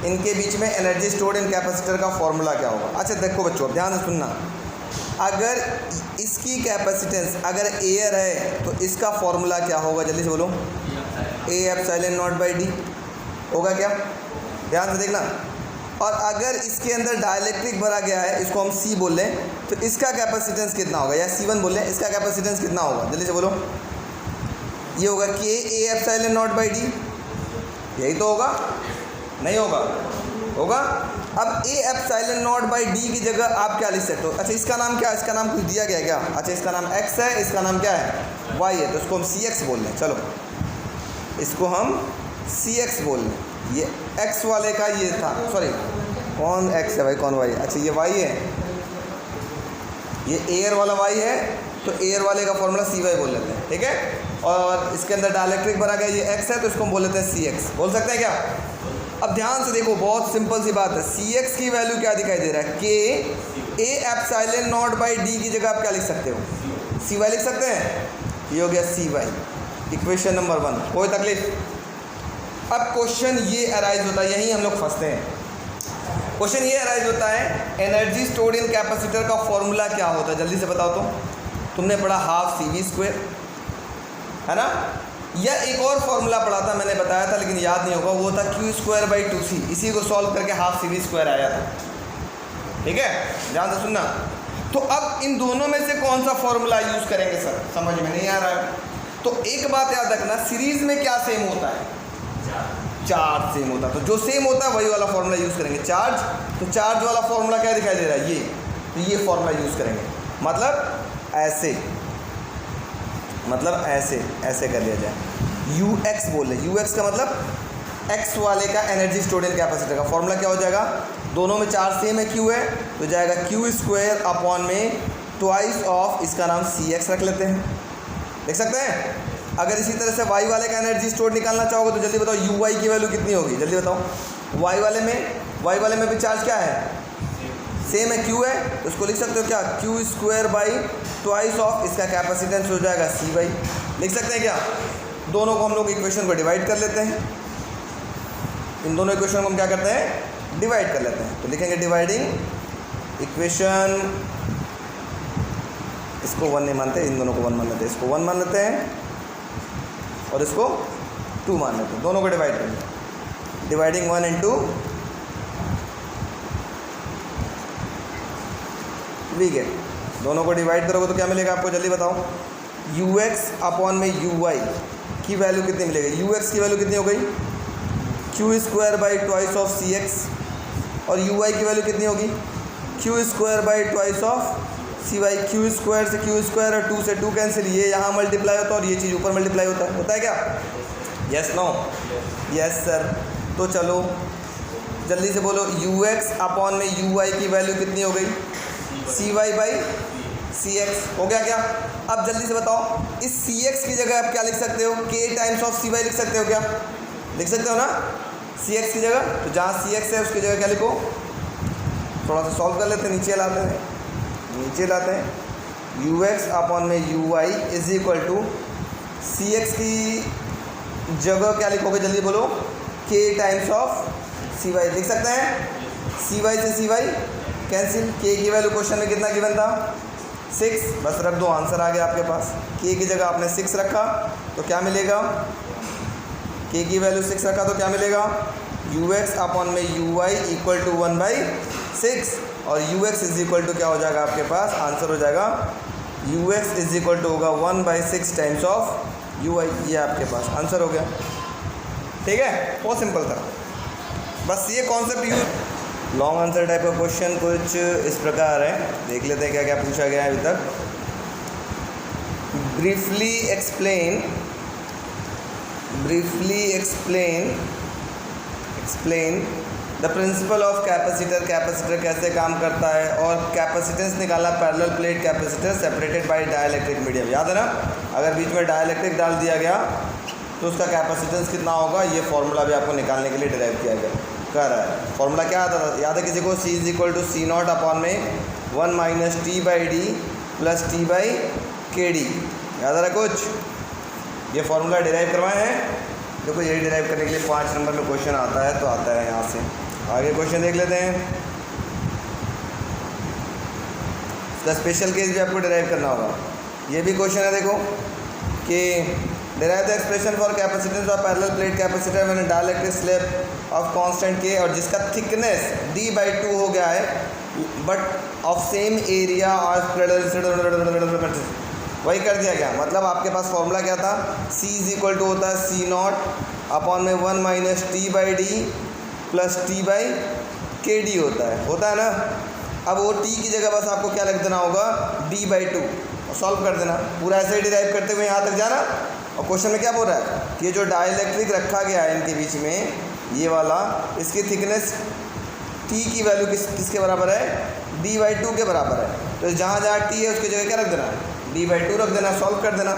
इनके बीच में एनर्जी स्टोर्ड इन कैपेसिटर का फॉर्मूला क्या होगा। अच्छा देखो बच्चों, अब ध्यान से सुनना, अगर इसकी कैपेसिटेंस अगर एयर है तो इसका फॉर्मूला क्या होगा, जल्दी से बोलो, A epsilon not by D होगा क्या, ध्यान से देखना। और अगर इसके अंदर डाइलेक्ट्रिक भरा गया है, इसको हम सी बोल लें, तो इसका कैपेसिटेंस कितना होगा, या C1 बोल लें, इसका कैपेसिटेंस कितना होगा, जल्दी से बोलो, ये होगा के A epsilon not by D, यही तो होगा, नहीं होगा, होगा। अब A epsilon not by D की जगह आप क्या लिख सकते हो, अच्छा इसका नाम क्या है, इसका नाम कुछ दिया गया क्या, अच्छा इसका नाम x है, इसका नाम क्या है, y है, तो इसको हम CX बोल लें, चलो इसको हम CX बोल लें, ये x वाले का ये था, सॉरी कौन x है भाई कौन y है, अच्छा ये y है, ये एयर वाला y है, तो एयर वाले का फॉर्मूला CY बोल लेते हैं, ठीक है। और इसके अंदर डाइलेक्ट्रिक भरा गया ये x है, तो इसको हम बोल लेते हैं CX, बोल सकते हैं क्या। अब ध्यान से देखो, बहुत सिंपल सी बात है, CX की वैल्यू क्या दिखाई दे रहा है, के A epsilon not by D की जगह आप क्या लिख सकते हो, CY लिख सकते हैं, ये हो गया CY, इक्वेशन नंबर 1, कोई तकलीफ। अब क्वेश्चन ये अराइज होता है, यहीं हम लोग फंसते हैं, क्वेश्चन ये अराइज होता है एनर्जी स्टोर्ड इन कैपेसिटर का फॉर्मूला क्या होता है, जल्दी से बताओ तो, तुमने पढ़ा हाफ CV², है ना, या एक और फॉर्मूला पढ़ा था, मैंने बताया था लेकिन याद नहीं होगा, वो था Q²/2C, इसी को सॉल्व करके हाफ CV² आया था, ठीक है, ध्यान से सुनना। तो अब इन दोनों में से कौन सा फॉर्मूला यूज़ करेंगे सर, समझ में नहीं आ रहा है, तो एक बात याद रखना, सीरीज़ में क्या सेम होता है, चार्ज सेम होता है, तो जो सेम होता है वही वाला फॉर्मूला यूज़ करेंगे, चार्ज, तो चार्ज वाला फॉर्मूला क्या दिखाई दे रहा है, ये, तो ये फॉर्मूला यूज़ करेंगे, मतलब ऐसे, मतलब ऐसे कर लिया जाए, UX बोल ले, UX का मतलब x वाले का एनर्जी स्टोर्ड इन कैपेसिटर का फॉर्मूला क्या हो जाएगा, दोनों में चार्ज सेम है, Q है, तो जाएगा Q² अपॉन में ट्वाइस ऑफ, इसका नाम CX रख लेते हैं, देख सकते हैं। अगर इसी तरह से y वाले का एनर्जी स्टोर्ड निकालना चाहोगे तो जल्दी बताओ UY की वैल्यू कितनी होगी, जल्दी बताओ, y वाले में भी चार्ज क्या है, सेम है, Q है, तो उसको लिख सकते हो क्या, Q² ट्वाइस ऑफ, इसका कैपेसिटेंस हो जाएगा CY, लिख सकते हैं क्या। दोनों को हम लोग इक्वेशन को डिवाइड कर लेते हैं, इन दोनों इक्वेशन को हम क्या करते हैं, डिवाइड कर लेते हैं, तो लिखेंगे डिवाइडिंग इक्वेशन, इसको 1 नहीं मानते, इन दोनों को 1 मान लेते हैं, इसको 1 मान लेते हैं और इसको 2 मान लेते हैं, दोनों को डिवाइड कर लेते हैं, डिवाइडिंग 1 into वी गेट, दोनों को डिवाइड करोगे तो क्या मिलेगा आपको, जल्दी बताओ, UX अपॉन में UY की वैल्यू कितनी मिलेगी, UX की वैल्यू कितनी हो गई, Q²/2 ऑफ CX, और UY की वैल्यू कितनी होगी, Q²/2 ऑफ CY, Q² से Q² और 2 से 2 कैंसिल, ये यहाँ मल्टीप्लाई होता है और ये चीज़ ऊपर मल्टीप्लाई होता है क्या, यस नो, यस सर। तो चलो जल्दी से बोलो, UX अपॉन में UY की वैल्यू कितनी हो गई, CY/CX, हो गया क्या। अब जल्दी से बताओ, इस CX की जगह आप क्या लिख सकते हो, K टाइम्स ऑफ CY लिख सकते हो क्या, लिख सकते हो ना, CX की जगह, तो जहाँ CX है उसकी जगह क्या लिखो, थोड़ा सा सॉल्व कर लेते हैं, नीचे लाते हैं, UX अपॉन में UY is equal to CX की जगह क्या लिखोगे, जल्दी बोलो, K टाइम्स ऑफ CY, लिख सकते हैं, CY से CY कैंसिल, K की वैल्यू क्वेश्चन में कितना गिवन था, 6, बस रख दो, आंसर आ गया आपके पास। K की जगह आपने 6 रखा तो क्या मिलेगा, K की वैल्यू 6 रखा तो क्या मिलेगा, UX अपॉन में UY इक्वल टू 1/6, और UX इज इक्वल टू क्या हो जाएगा आपके पास, आंसर हो जाएगा UX इज इक्वल टू होगा 1/6 टाइम्स ऑफ UY, ये आपके पास आंसर हो गया, ठीक है, बहुत सिंपल था, बस ये concept use. Long answer type का क्वेश्चन कुछ इस प्रकार है, देख लेते हैं क्या क्या पूछा गया है अभी तक। Briefly explain the principle of capacitor कैसे काम करता है, और कैपेसिटेंस निकाला parallel plate capacitor separated by dielectric medium, याद है ना, अगर बीच में डाइलेक्ट्रिक डाल दिया गया तो उसका कैपेसिटेंस कितना होगा, ये फॉर्मूला भी आपको निकालने के लिए डिराइव किया गया कर रहा है। फॉर्मूला क्या आता था, याद है किसी को, C equal to C naught upon में 1 माइनस T/D प्लस T/KD, याद आ रहा कुछ, ये फॉर्मूला डिराइव करवाए हैं। देखो यही डिराइव करने के लिए 5 नंबर में क्वेश्चन आता है, तो आता है यहाँ से। आगे क्वेश्चन देख लेते हैं, इसका स्पेशल केस भी आपको डिराइव करना होगा। ये भी क्वेश्चन है देखो कि derive the expression for capacitance of parallel plate capacitor when dielectric slab of constant K और जिसका थिकनेस D/2 हो गया है बट ऑफ सेम एरिया और वही कर दिया गया। मतलब आपके पास फॉर्मूला क्या था, C इक्वल टू होता है C नॉट अपॉन में 1 माइनस T/D प्लस T/KD होता है ना। अब वो T की जगह बस आपको क्या लिख देना होगा, D/2 और सॉल्व कर देना। पूरा ऐसे ही डिराइव करते हुए यहाँ तक जाना। और क्वेश्चन में क्या बोल रहा है कि ये जो डाइलेक्ट्रिक रखा गया है इनके बीच में, ये वाला, इसकी थिकनेस T की वैल्यू किसके बराबर है, D/2 के बराबर है। तो जहाँ जहाँ T है उसकी जगह क्या रख देना, D/2 रख देना, सॉल्व कर देना।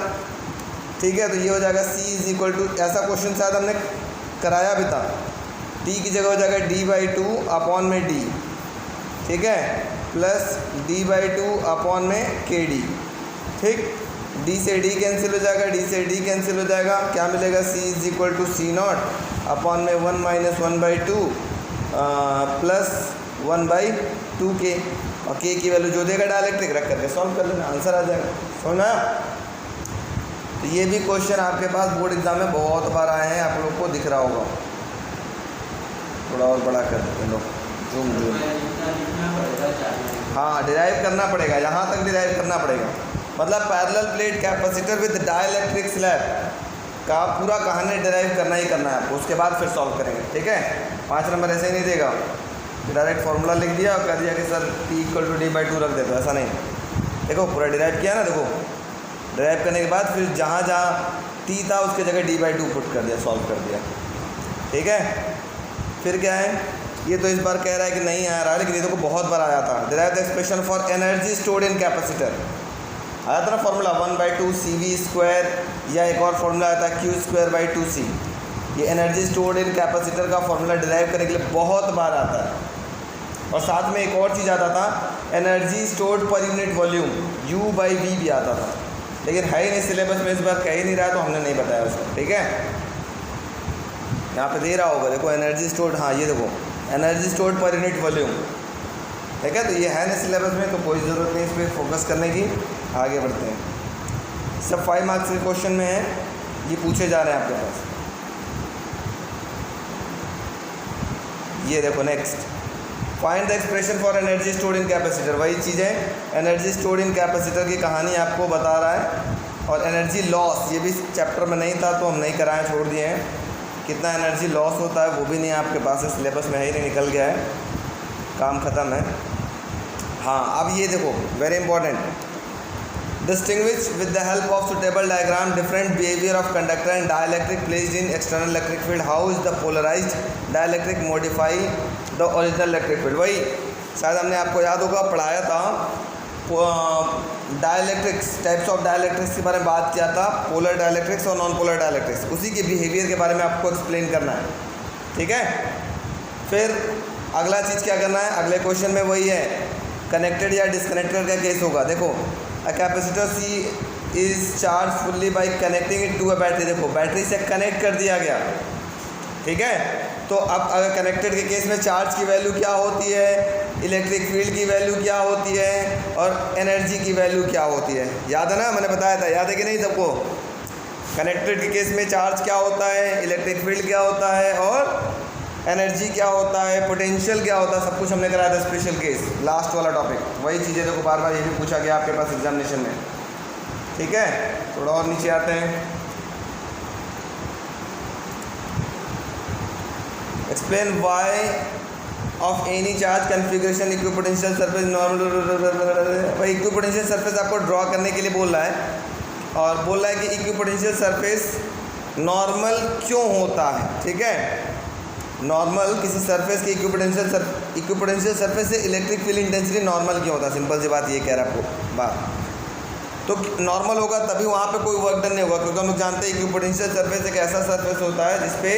ठीक है, तो ये हो जाएगा C इक्वल टू, ऐसा क्वेश्चन शायद हमने कराया भी था, T की जगह हो जाएगा D/2 अपॉन में D, ठीक है, प्लस D/2 अपॉन में KD। ठीक, D से D कैंसिल हो जाएगा, D से D कैंसिल हो जाएगा, क्या मिलेगा, C equal to C naught upon में 1 माइनस 1/2 प्लस 1/2K, और K की वैल्यू जो देगा डायरेक्ट्रिक रख करके सॉल्व कर लेना, आंसर आ जाएगा। समझ में आया? तो ये भी क्वेश्चन आपके पास बोर्ड एग्जाम में बहुत बार आए हैं, आप लोग को दिख रहा होगा। थोड़ा और बड़ा कर देते लोग, जूम। हाँ, डिराइव करना पड़ेगा, यहाँ तक डिराइव करना पड़ेगा। मतलब parallel plate capacitor with dielectric slab का पूरा कहानी डिराइव करना ही करना है आपको, उसके बाद फिर सॉल्व करेंगे। ठीक है, 5 नंबर ऐसे ही नहीं देगा, डायरेक्ट फार्मूला लिख दिया और कह दिया कि sir T equal to D/2 रख दे, तो ऐसा नहीं। देखो पूरा डिराइव किया ना, देखो डिराइव करने के बाद फिर जहाँ जहाँ T था उसके जगह D/2 पुट कर दिया, सॉल्व कर दिया। ठीक है, फिर क्या है, ये तो इस बार कह रहा है कि नहीं आ रहा है, लेकिन ये तो बहुत बार आया था। Derive the expression for energy stored in capacitor, आया था ना फॉर्मूला 1/2 CV², या एक और फॉर्मूला आया था Q²/2C। ये एनर्जी स्टोर्ड इन कैपेसिटर का फॉर्मूला डिराइव करने के लिए बहुत बार आता है। और साथ में एक और चीज़ आता था, energy stored per unit volume, U/V भी आता था, लेकिन है ही नहीं सिलेबस में, इस बार कह ही नहीं रहा, तो हमने नहीं बताया उसको। ठीक है, यहाँ पे दे रहा होगा, देखो एनर्जी स्टोर्ड, हाँ ये देखो energy stored per unit volume. ठीक है, तो ये है ना सिलेबस में, तो कोई ज़रूरत नहीं इस पर फोकस करने की। आगे बढ़ते हैं, सब 5 मार्क्स के क्वेश्चन में है, ये पूछे जा रहे हैं आपके पास। ये देखो next, find the expression for energy stored in capacitor. वही चीज़ है, एनर्जी स्टोर्ड इन कैपेसिटर की कहानी आपको बता रहा है। और एनर्जी लॉस, ये भी चैप्टर में नहीं था तो हम नहीं कराएं, छोड़ दिए हैं। कितना एनर्जी लॉस होता है वो भी नहीं आपके पास है, सिलेबस में है ही नहीं, निकल गया है, काम ख़त्म है। हाँ, अब ये देखो very important, distinguish with the help of suitable diagram different behaviour of conductor and dielectric placed in external electric field, how is the polarised dielectric modify the original electric field. वही शायद हमने आपको याद होगा पढ़ाया था, डाइलेक्ट्रिक्स, टाइप्स ऑफ डाइलेक्ट्रिक्स के बारे में बात किया था, पोलर डाइलेक्ट्रिक्स और नॉन पोलर डाइलेक्ट्रिक्स, उसी के बिहेवियर के बारे में आपको एक्सप्लेन करना है। ठीक है, फिर अगला चीज़ क्या करना है, अगले क्वेश्चन में वही है, कनेक्टेड या डिसकनेक्टेड का केस होगा। देखो, a capacitor C is charge fully by connecting it to a battery. देखो बैटरी से कनेक्ट कर दिया गया, ठीक है। तो अब अगर कनेक्टेड के केस में चार्ज की वैल्यू क्या होती है, इलेक्ट्रिक फील्ड की वैल्यू क्या होती है, और एनर्जी की वैल्यू क्या होती है, याद है ना, मैंने बताया था, याद है कि नहीं सबको। कनेक्टेड के केस में चार्ज क्या होता है, इलेक्ट्रिक फील्ड क्या होता है, और एनर्जी क्या होता है, पोटेंशियल क्या होता है, सब कुछ हमने कराया था स्पेशल केस, लास्ट वाला टॉपिक। वही चीज़ें देखो बार बार ये भी पूछा गया आपके पास एग्जामिनेशन में। ठीक है, थोड़ा और नीचे आते हैं, explain why of any charge configuration equipotential surface normal. भाई इक्विपोटेंशियल सरफेस आपको ड्रॉ करने के लिए बोल रहा है, और बोल रहा है कि इक्विपोटेंशियल सरफेस नॉर्मल क्यों होता है। ठीक है, नॉर्मल किसी सरफेस के इक्विपोटेंशियल सरफेस से इलेक्ट्रिक फील्ड इंटेंसिटी नॉर्मल क्यों होता है, सिंपल सी बात ये कह रहा है आपको बात। तो नॉर्मल होगा तभी वहाँ पे कोई वर्क डन नहीं होगा, क्योंकि हम लोग जानते हैं इक्विपोटेंशियल सरफेस एक ऐसा सरफेस होता है जिसपे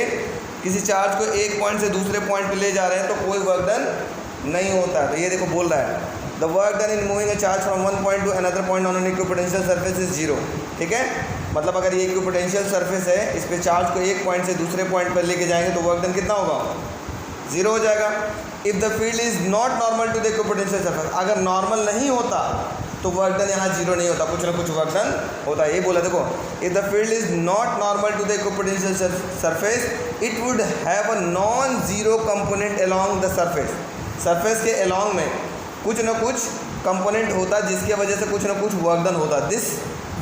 किसी चार्ज को एक पॉइंट से दूसरे पॉइंट पे ले जा रहे हैं तो कोई वर्क डन नहीं होता है। तो ये देखो बोल रहा है the work done in moving a charge from one point two another point on an equipotential surface is zero. ठीक है, मतलब अगर ये इक्विपोटेंशियल सरफेस है, इस पे चार्ज को एक पॉइंट से दूसरे पॉइंट पर लेके जाएंगे तो वर्क डन कितना होगा, जीरो हो जाएगा। If the field is not normal to the equipotential surface, अगर नॉर्मल नहीं होता तो वर्क डन यहाँ जीरो नहीं होता, कुछ ना कुछ वर्क डन होता है। ये बोला देखो, if the field is not normal to the equipotential surface it would have a non zero component along the surface. Surface के अलोंग में कुछ ना कुछ कंपोनेंट होता है जिसकी वजह से कुछ ना कुछ वर्क डन होता। This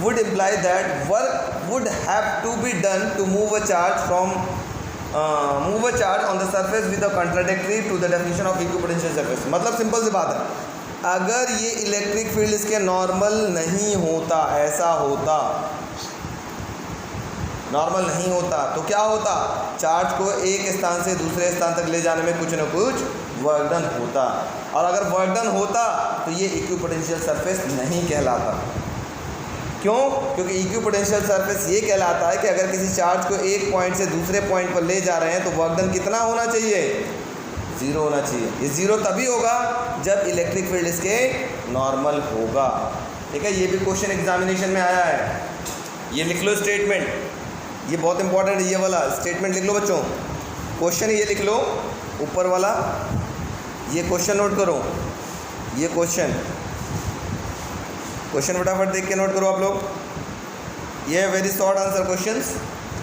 would imply that work would have to be done to move a charge on the surface with a contradictory to the definition of equipotential surface. मतलब सिंपल सी बात है, अगर ये इलेक्ट्रिक फील्ड इसके normal नहीं होता, ऐसा होता नॉर्मल नहीं होता तो क्या होता, चार्ज को एक स्थान से दूसरे स्थान तक ले जाने में कुछ ना कुछ वर्क डन होता। और अगर वर्क डन होता तो ये इक्विपोटेंशियल सरफेस नहीं कहलाता। क्यों? क्योंकि इक्विपोटेंशियल सरफेस ये कहलाता है कि अगर किसी चार्ज को एक पॉइंट से दूसरे पॉइंट पर ले जा रहे हैं तो वर्क डन कितना होना चाहिए, जीरो होना चाहिए। ये जीरो तभी होगा जब इलेक्ट्रिक फील्ड इसके नॉर्मल होगा। ठीक है, ये भी क्वेश्चन एग्जामिनेशन में आया है। ये लिख लो स्टेटमेंट, ये बहुत इंपॉर्टेंट है, ये वाला स्टेटमेंट लिख लो बच्चों। क्वेश्चन ये लिख लो ऊपर वाला, ये क्वेश्चन नोट करो, ये क्वेश्चन फटाफट देख के नोट करो आप लोग। ये वेरी शॉर्ट आंसर क्वेश्चंस।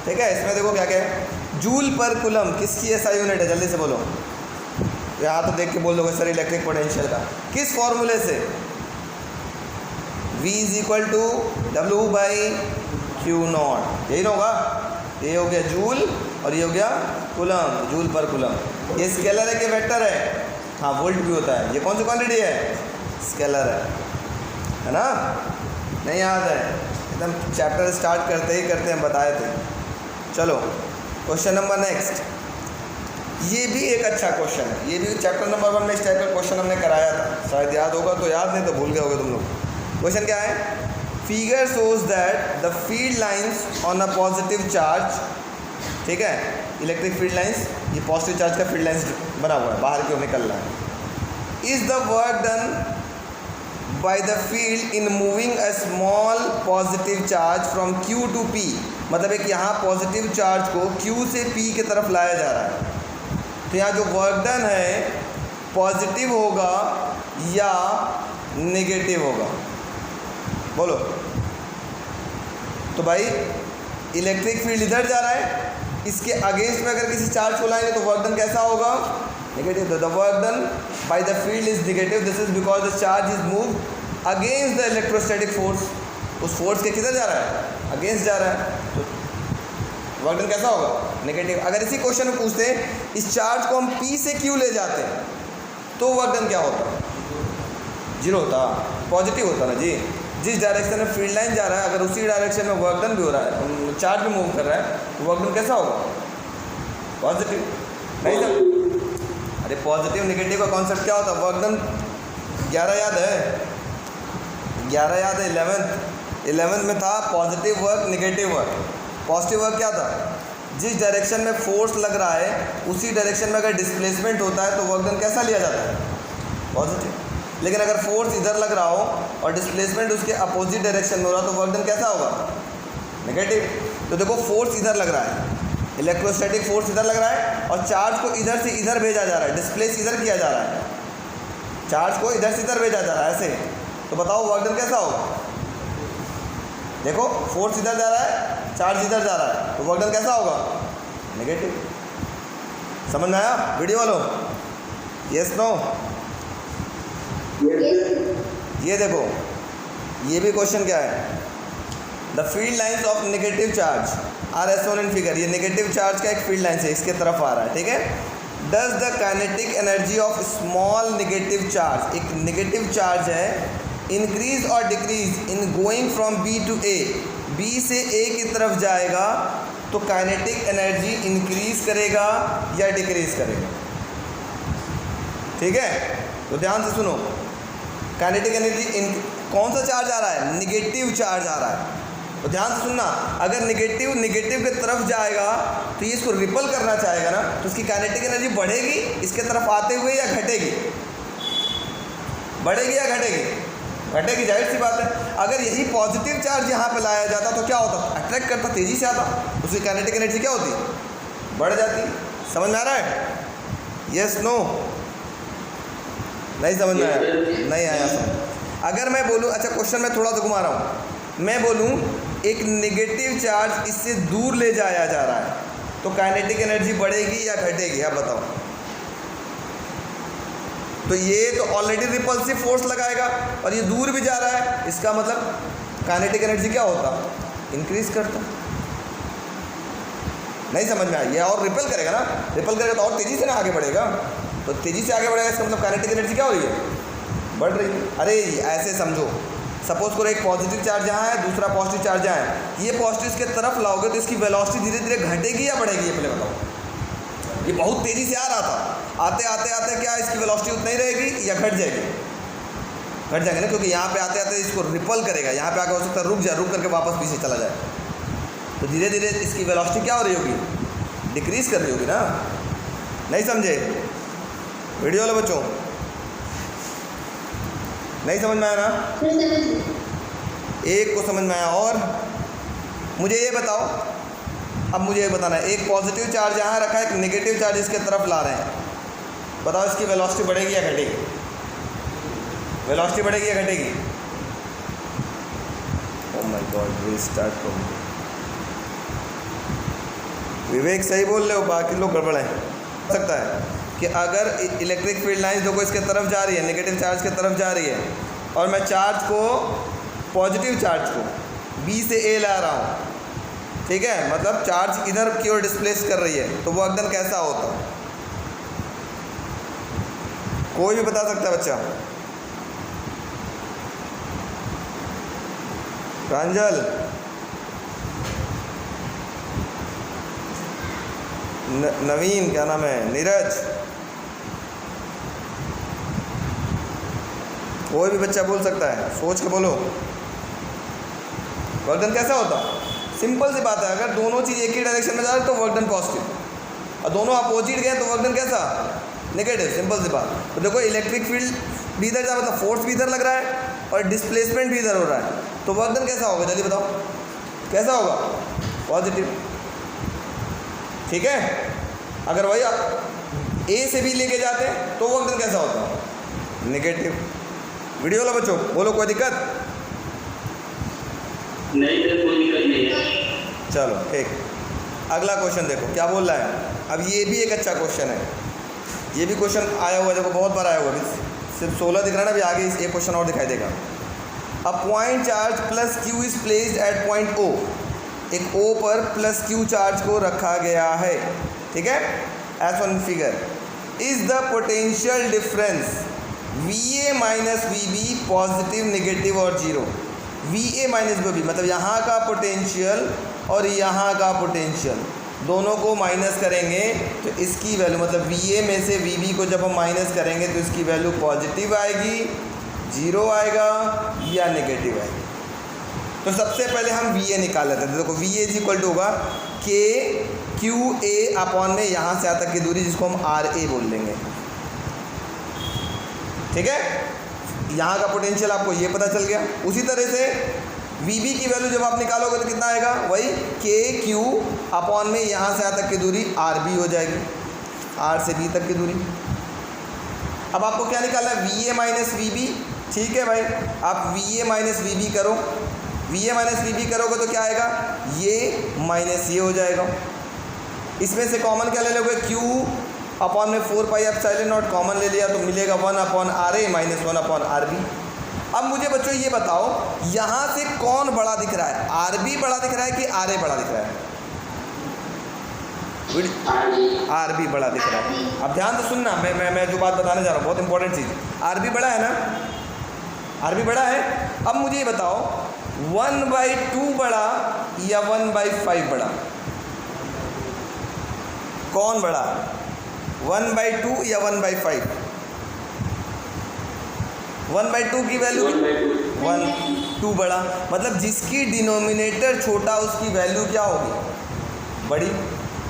ठीक है, इसमें देखो क्या क्या है। जूल पर कुलम किसकी ऐसा यूनिट है, जल्दी से बोलो। यहाँ तो देख के बोल दोगे सर इलेक्ट्रिक पोटेंशियल का किस फॉर्मूले से, V is equal to W by Q naught, यही ना होगा। ये हो गया जूल और ये हो गया कुलम, जूल पर कुलम। ये स्केलर है कि वेक्टर है, हाँ वोल्ट भी होता है। ये कौन सी क्वांटिटी है, स्केलर है ना, नहीं याद है, एकदम चैप्टर स्टार्ट करते हैं बताए थे। चलो क्वेश्चन नंबर नेक्स्ट, ये भी एक अच्छा क्वेश्चन है। ये भी चैप्टर नंबर 1 में इस टाइप का क्वेश्चन हमने कराया था, शायद याद होगा तो याद, नहीं तो भूल गए होगे तुम लोग। क्वेश्चन क्या है, figure shows that the field lines on a positive charge, ठीक है, इलेक्ट्रिक फील्ड लाइंस, ये पॉजिटिव चार्ज का फील्ड लाइंस बना हुआ है, बाहर की ओर निकल रहा है। Is the work done by the field in moving a small positive charge from Q to P, मतलब एक यहाँ पॉजिटिव चार्ज को Q से P की तरफ लाया जा रहा है। तो यहाँ जो वर्क डन है पॉजिटिव होगा या नेगेटिव होगा, बोलो। तो भाई इलेक्ट्रिक फील्ड इधर जा रहा है, इसके अगेंस्ट में अगर किसी चार्ज को लाएंगे तो वर्क डन कैसा होगा, negative. The work done by the field is negative, this is because the charge is move against the electrostatic force. उस फोर्स के किधर जा रहा है, अगेंस्ट जा रहा है, तो वर्क डन कैसा होगा, नेगेटिव। अगर इसी क्वेश्चन में पूछते हैं इस चार्ज को हम P से Q ले जाते हैं तो वर्क डन क्या होता, जीरो होता, पॉजिटिव होता ना जी। जिस डायरेक्शन में फील्ड लाइन जा रहा है अगर उसी डायरेक्शन में वर्क डन भी हो रहा है, चार्ज भी मूव कर रहा है, तो वर्क डन कैसा होगा, पॉजिटिव। नहीं सर, अरे पॉजिटिव नेगेटिव का कॉन्सेप्ट क्या होता है, वर्क डन 11 याद है, 11 याद है, 11th में था positive work negative work. Positive work क्या था, जिस डायरेक्शन में फोर्स लग रहा है उसी डायरेक्शन में अगर डिस्प्लेसमेंट होता है तो वर्क डन कैसा लिया जाता है, पॉजिटिव। लेकिन अगर फोर्स इधर लग रहा हो और डिस्प्लेसमेंट उसके अपोजिट डायरेक्शन में हो रहा तो वर्क डन कैसा होगा, नेगेटिव। तो देखो फोर्स इधर लग रहा है, इलेक्ट्रोस्टैटिक फोर्स इधर लग रहा है और चार्ज को इधर से इधर भेजा जा रहा है, डिस्प्लेस इधर किया जा रहा है, चार्ज को इधर से इधर भेजा जा रहा है ऐसे। तो बताओ वर्क डन कैसा होगा, देखो फोर्स इधर जा रहा है, चार्ज इधर जा रहा है, तो वर्क डन कैसा होगा, नेगेटिव। समझ में आया वीडियो वालों, यस नो। ये देखो ये भी क्वेश्चन क्या है, the field lines of negative charge are as shown in figure. ये नेगेटिव चार्ज का एक फील्ड लाइन से इसके तरफ आ रहा है, ठीक है। Does the kinetic energy of small negative charge, एक नेगेटिव चार्ज है, इंक्रीज और decrease in going from B to A, B से A की तरफ जाएगा तो काइनेटिक एनर्जी इंक्रीज करेगा या डिक्रीज करेगा, ठीक है। तो ध्यान से सुनो, काइनेटिक एनर्जी कौन सा चार्ज आ रहा है? निगेटिव चार्ज आ रहा है। तो ध्यान से सुनना, अगर निगेटिव की तरफ जाएगा तो ये इसको रिपल करना चाहेगा ना, तो इसकी काइनेटिक एनर्जी बढ़ेगी इसके तरफ आते हुए या घटेगी? बढ़ेगी या घटेगी? घटेगी, जाहिर सी बात है। अगर यही पॉजिटिव चार्ज यहाँ पे लाया जाता तो क्या होता? अट्रैक्ट करता, तेज़ी से आता, उसकी काइनेटिक एनर्जी क्या होती? बढ़ जाती। समझ में आ रहा है? Yes no? नहीं समझ में आया? नहीं आया समझ। अगर मैं बोलूँ, अच्छा क्वेश्चन मैं थोड़ा सा घुमा रहा हूँ, मैं बोलूँ एक नेगेटिव चार्ज इससे दूर ले जाया जा रहा है तो काइनेटिक एनर्जी बढ़ेगी या घटेगी? आप बताओ। तो ये तो ऑलरेडी रिपल्सिव फोर्स लगाएगा और ये दूर भी जा रहा है, इसका मतलब काइनेटिक एनर्जी क्या होता? इंक्रीज करता। नहीं समझ में आया? ये और रिपल करेगा ना, रिपल करेगा तो और तेज़ी से ना आगे बढ़ेगा, तो तेज़ी से आगे बढ़ेगा, इसका मतलब काइनेटिक एनर्जी क्या हो रही है? बढ़ रही है। अरे ऐसे समझो, सपोज करो एक पॉजिटिव चार्ज यहाँ है, दूसरा पॉजिटिव चार्ज यहाँ है, ये पॉजिटिव इसके तरफ लाओगे तो इसकी वेलोसिटी धीरे धीरे घटेगी या बढ़ेगी? ये पहले बताओ। ये बहुत तेज़ी से आ रहा था, आते आते आते क्या इसकी वेलोसिटी उतनी ही रहेगी या घट जाएगी? घट जाएगी ना, क्योंकि यहाँ पे आते आते इसको रिपल करेगा, यहाँ पे आके हो सकता है रुक करके वापस पीछे चला जाए, तो धीरे धीरे इसकी वेलोसिटी क्या हो रही होगी? डिक्रीज कर रही होगी ना। नहीं समझे वीडियो वाले बच्चों? नहीं समझ में आया ना? एक को समझ में आया। और मुझे ये बताओ, अब मुझे ये बताना है, एक पॉजिटिव चार्ज यहाँ रखा है, एक नेगेटिव चार्ज इसके तरफ ला रहे हैं, बताओ इसकी वेलोसिटी बढ़ेगी या घटेगी? वेलोसिटी बढ़ेगी या घटेगी? ओह माय गॉड, रीस्टार्ट करो। विवेक सही बोल रहे हो, बाकी लोग गड़बड़ है। सकता है कि अगर इलेक्ट्रिक फील्ड लाइन जो को इसके तरफ जा रही है, नेगेटिव चार्ज के तरफ जा रही है, और मैं चार्ज को, पॉजिटिव चार्ज को बी से ए ला रहा हूँ, ठीक है, मतलब चार्ज इधर की ओर डिस्प्लेस कर रही है, तो वो एकदम कैसा होता? कोई भी बता सकता है बच्चा? प्रांजल, नवीन, क्या नाम है, नीरज, कोई भी बच्चा बोल सकता है, सोच के बोलो। वर्क डन कैसा होता? सिंपल सी बात है, अगर दोनों चीज़ एक ही डायरेक्शन में जा रही है तो वर्क डन पॉजिटिव, और दोनों अपोजिट गए तो वर्क डन कैसा? नेगेटिव। सिंपल सी बात। तो देखो इलेक्ट्रिक फील्ड भी इधर जा, मतलब फोर्स भी इधर लग रहा है और डिस्प्लेसमेंट भी इधर हो रहा है, तो वर्क डन कैसा होगा? जल्दी बताओ, कैसा होगा? पॉजिटिव। ठीक है। अगर वही आप ए से भी लेके जाते हैं तो वर्क डन कैसा होता? नेगेटिव। वीडियो वाला बच्चों बोलो, कोई दिक्कत? नहीं सर, कोई दिक्कत नहीं है। चलो ठीक, अगला क्वेश्चन देखो क्या बोल रहा है। अब ये भी एक अच्छा क्वेश्चन है, ये भी क्वेश्चन आया हुआ है, देखो बहुत बार आया हुआ है, सिर्फ 16 दिख रहा है ना, अभी आगे एक क्वेश्चन और दिखाई देगा। A point charge plus Q is placed at point O, एक ओ पर प्लस क्यू चार्ज को रखा गया है, ठीक है, as one figure. Is the potential difference VA minus VB positive, negative और जीरो। VA माइनस VB मतलब यहाँ का पोटेंशियल और यहाँ का पोटेंशियल दोनों को माइनस करेंगे तो इसकी वैल्यू, मतलब VA में से VB को जब हम माइनस करेंगे तो इसकी वैल्यू पॉजिटिव आएगी, जीरो आएगा या नेगेटिव आएगी। तो सबसे पहले हम VA निकाल लेते हैं। देखो VA इज इक्वल टू होगा KQA अपॉन में यहाँ से यहाँ तक की दूरी, जिसको हम RA बोल लेंगे, ठीक है। यहाँ का पोटेंशियल आपको ये पता चल गया। उसी तरह से VB की वैल्यू जब आप निकालोगे तो कितना आएगा? वही KQ अपॉन में यहाँ से यहाँ तक की दूरी RB हो जाएगी, R से B तक की दूरी। अब आपको क्या निकालना है? VA माइनस VB, ठीक है भाई, आप VA माइनस VB करो। VA माइनस VB करोगे तो क्या आएगा? ये माइनस ये हो जाएगा। इसमें से कॉमन क्या ले लोगे? Q अपॉन में 4 पाई एप्सिलॉन नॉट कॉमन ले लिया तो मिलेगा 1 upon RA minus 1 upon RB। अब मुझे बच्चों ये बताओ, यहाँ से कौन बड़ा दिख रहा है? RB बड़ा दिख रहा है कि RA बड़ा दिख रहा है? RB बड़ा दिख रहा है। अब ध्यान से सुनना, मैं जो बात बताने जा रहा हूँ बहुत इंपॉर्टेंट चीज़। RB बड़ा है ना? RB बड़ा है। अब मुझे ये बताओ 1/2 बड़ा या 1/5 बड़ा? कौन बड़ा? 1/2 या 1/5? 1/2 की वैल्यू 1/2 1 2 बड़ा, मतलब जिसकी डिनोमिनेटर छोटा उसकी वैल्यू क्या होगी, बड़ी,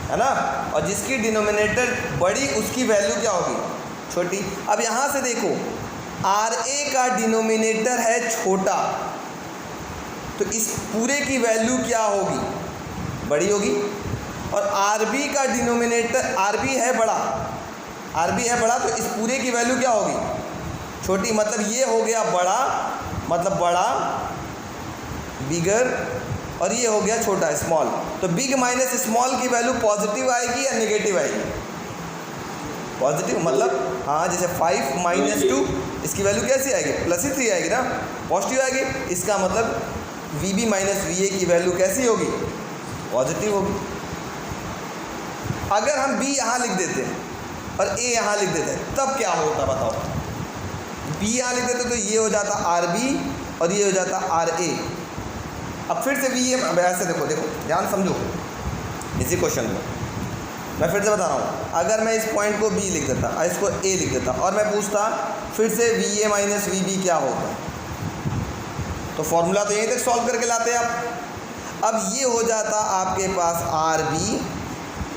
है ना। और जिसकी डिनोमिनेटर बड़ी उसकी वैल्यू क्या होगी, छोटी। अब यहाँ से देखो RA का डिनोमिनेटर है छोटा, तो इस पूरे की वैल्यू क्या होगी, बड़ी होगी। और RB का डिनोमिनेटर, RB है बड़ा, RB है बड़ा, तो इस पूरे की वैल्यू क्या होगी, छोटी। मतलब ये हो गया बड़ा, मतलब बड़ा, बिगर, और ये हो गया छोटा, स्मॉल। तो बिग माइनस स्मॉल की वैल्यू पॉजिटिव आएगी या नेगेटिव आएगी, पॉजिटिव। मतलब हाँ, जैसे 5 - 2 इसकी वैल्यू कैसी आएगी, +3 आएगी ना, पॉजिटिव आएगी। इसका मतलब VB - VA की वैल्यू कैसी होगी, पॉजिटिव होगी। अगर हम B यहाँ लिख देते और A यहाँ लिख देते तब क्या होता बताओ। B यहाँ लिख देते तो ये हो जाता RB और ये हो जाता RA। अब फिर से VA, अब ऐसे देखो ध्यान समझो इसी क्वेश्चन को, मैं फिर से बता रहा हूँ। अगर मैं इस पॉइंट को B लिख देता और इसको A लिख देता और मैं पूछता फिर से VA - VB क्या होगा, तो फॉर्मूला तो यहीं तक सॉल्व करके लाते आप। अब ये हो जाता आपके पास RB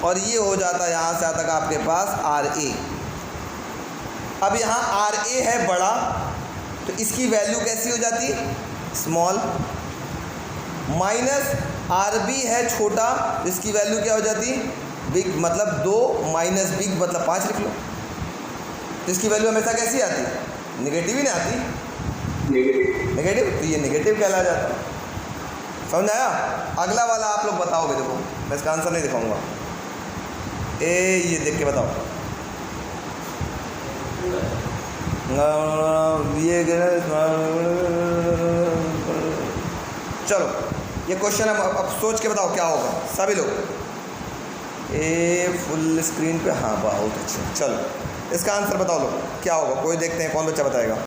और ये हो जाता यहाँ से तक आपके पास RA। अब यहाँ RA है बड़ा, तो इसकी वैल्यू कैसी हो जाती, स्मॉल, माइनस RB है छोटा, इसकी वैल्यू क्या हो जाती, बिग। मतलब 2 माइनस बिग मतलब 5 लिख लो। तो इसकी वैल्यू हमेशा कैसी आती, नेगेटिव ही नहीं आती, नेगेटिव। तो ये नेगेटिव कहला जाता है। समझ आया। अगला वाला आप लोग बताओगे, देखो मैं इसका आंसर नहीं दिखाऊंगा, ये देख के बताओ। ये चलो ये क्वेश्चन अब सोच के बताओ क्या होगा सभी लोग। फुल स्क्रीन पे, हाँ बहुत अच्छा। चलो इसका आंसर बताओ लोग क्या होगा, कोई देखते हैं कौन बच्चा बताएगा।